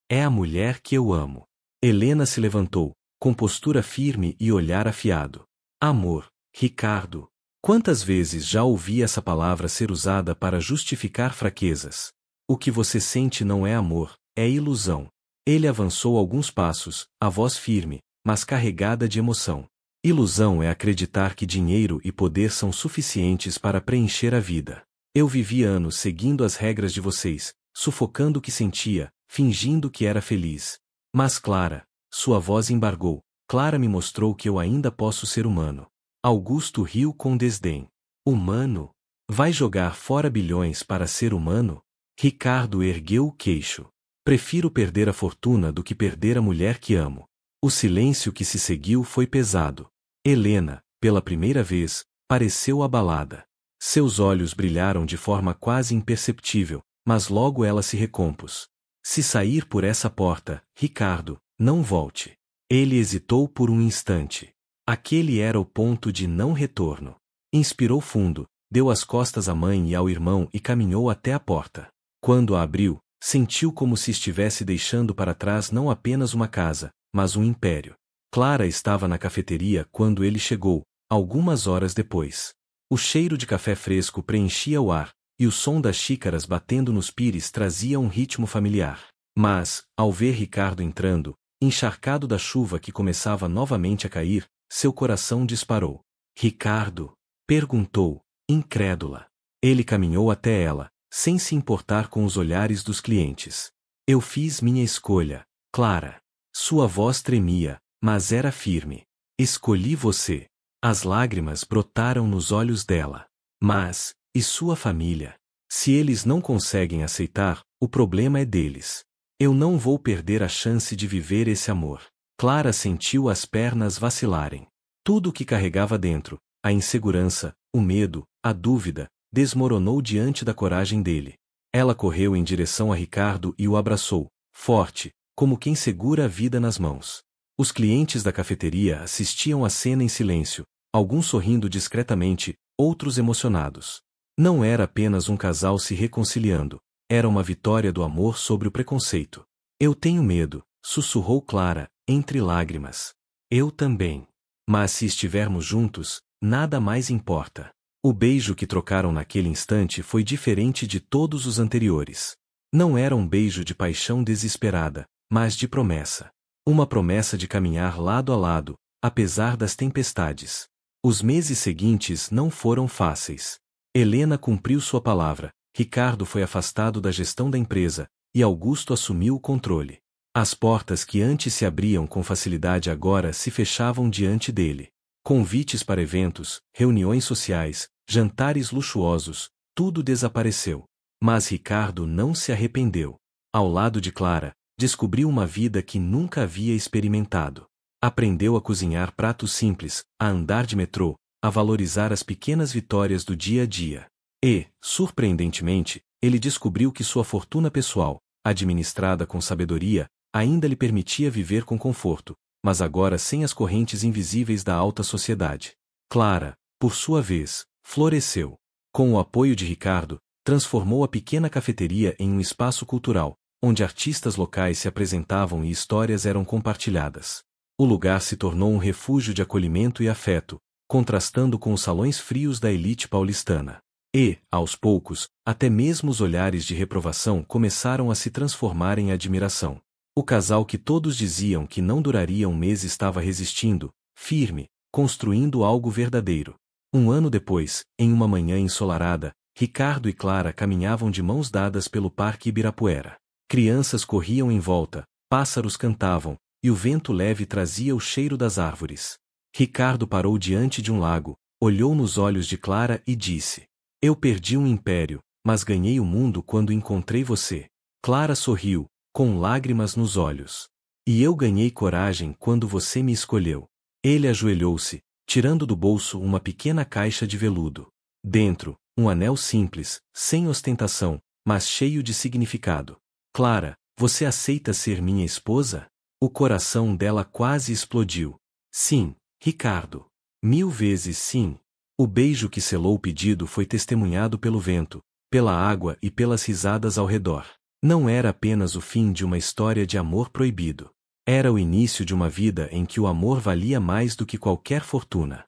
É a mulher que eu amo." Helena se levantou, com postura firme e olhar afiado. "Amor, Ricardo." Quantas vezes já ouvi essa palavra ser usada para justificar fraquezas? "O que você sente não é amor, é ilusão." Ele avançou alguns passos, a voz firme, mas carregada de emoção. "Ilusão é acreditar que dinheiro e poder são suficientes para preencher a vida. Eu vivi anos seguindo as regras de vocês, sufocando o que sentia, fingindo que era feliz. Mas Clara," sua voz embargou, "Clara me mostrou que eu ainda posso ser humano." Augusto riu com desdém. "Humano? Vai jogar fora bilhões para ser humano?" Ricardo ergueu o queixo. "Prefiro perder a fortuna do que perder a mulher que amo." O silêncio que se seguiu foi pesado. Helena, pela primeira vez, pareceu abalada. Seus olhos brilharam de forma quase imperceptível, mas logo ela se recompôs. "Se sair por essa porta, Ricardo, não volte." Ele hesitou por um instante. Aquele era o ponto de não retorno. Inspirou fundo, deu as costas à mãe e ao irmão e caminhou até a porta. Quando a abriu, sentiu como se estivesse deixando para trás não apenas uma casa, mas um império. Clara estava na cafeteria quando ele chegou, algumas horas depois. O cheiro de café fresco preenchia o ar, e o som das xícaras batendo nos pires trazia um ritmo familiar. Mas, ao ver Ricardo entrando, encharcado da chuva que começava novamente a cair, seu coração disparou. Ricardo? Perguntou, incrédula. Ele caminhou até ela, sem se importar com os olhares dos clientes. Eu fiz minha escolha, Clara. Sua voz tremia, mas era firme. Escolhi você. As lágrimas brotaram nos olhos dela. Mas, e sua família? Se eles não conseguem aceitar, o problema é deles. Eu não vou perder a chance de viver esse amor. Clara sentiu as pernas vacilarem. Tudo o que carregava dentro, a insegurança, o medo, a dúvida, desmoronou diante da coragem dele. Ela correu em direção a Ricardo e o abraçou, forte, como quem segura a vida nas mãos. Os clientes da cafeteria assistiam à cena em silêncio, alguns sorrindo discretamente, outros emocionados. Não era apenas um casal se reconciliando, era uma vitória do amor sobre o preconceito. Eu tenho medo, sussurrou Clara, entre lágrimas. Eu também. Mas se estivermos juntos, nada mais importa. O beijo que trocaram naquele instante foi diferente de todos os anteriores. Não era um beijo de paixão desesperada, mas de promessa. Uma promessa de caminhar lado a lado, apesar das tempestades. Os meses seguintes não foram fáceis. Helena cumpriu sua palavra, Ricardo foi afastado da gestão da empresa, e Augusto assumiu o controle. As portas que antes se abriam com facilidade agora se fechavam diante dele. Convites para eventos, reuniões sociais, jantares luxuosos, tudo desapareceu. Mas Ricardo não se arrependeu. Ao lado de Clara, descobriu uma vida que nunca havia experimentado. Aprendeu a cozinhar pratos simples, a andar de metrô, a valorizar as pequenas vitórias do dia a dia. E, surpreendentemente, ele descobriu que sua fortuna pessoal, administrada com sabedoria, ainda lhe permitia viver com conforto, mas agora sem as correntes invisíveis da alta sociedade. Clara, por sua vez, floresceu. Com o apoio de Ricardo, transformou a pequena cafeteria em um espaço cultural, onde artistas locais se apresentavam e histórias eram compartilhadas. O lugar se tornou um refúgio de acolhimento e afeto, contrastando com os salões frios da elite paulistana. E, aos poucos, até mesmo os olhares de reprovação começaram a se transformar em admiração. O casal que todos diziam que não duraria um mês estava resistindo, firme, construindo algo verdadeiro. Um ano depois, em uma manhã ensolarada, Ricardo e Clara caminhavam de mãos dadas pelo Parque Ibirapuera. Crianças corriam em volta, pássaros cantavam, e o vento leve trazia o cheiro das árvores. Ricardo parou diante de um lago, olhou nos olhos de Clara e disse: Eu perdi um império, mas ganhei o mundo quando encontrei você. Clara sorriu, com lágrimas nos olhos. E eu ganhei coragem quando você me escolheu. Ele ajoelhou-se, tirando do bolso uma pequena caixa de veludo. Dentro, um anel simples, sem ostentação, mas cheio de significado. Clara, você aceita ser minha esposa? O coração dela quase explodiu. Sim, Ricardo. 1000 vezes sim. O beijo que selou o pedido foi testemunhado pelo vento, pela água e pelas risadas ao redor. Não era apenas o fim de uma história de amor proibido. Era o início de uma vida em que o amor valia mais do que qualquer fortuna.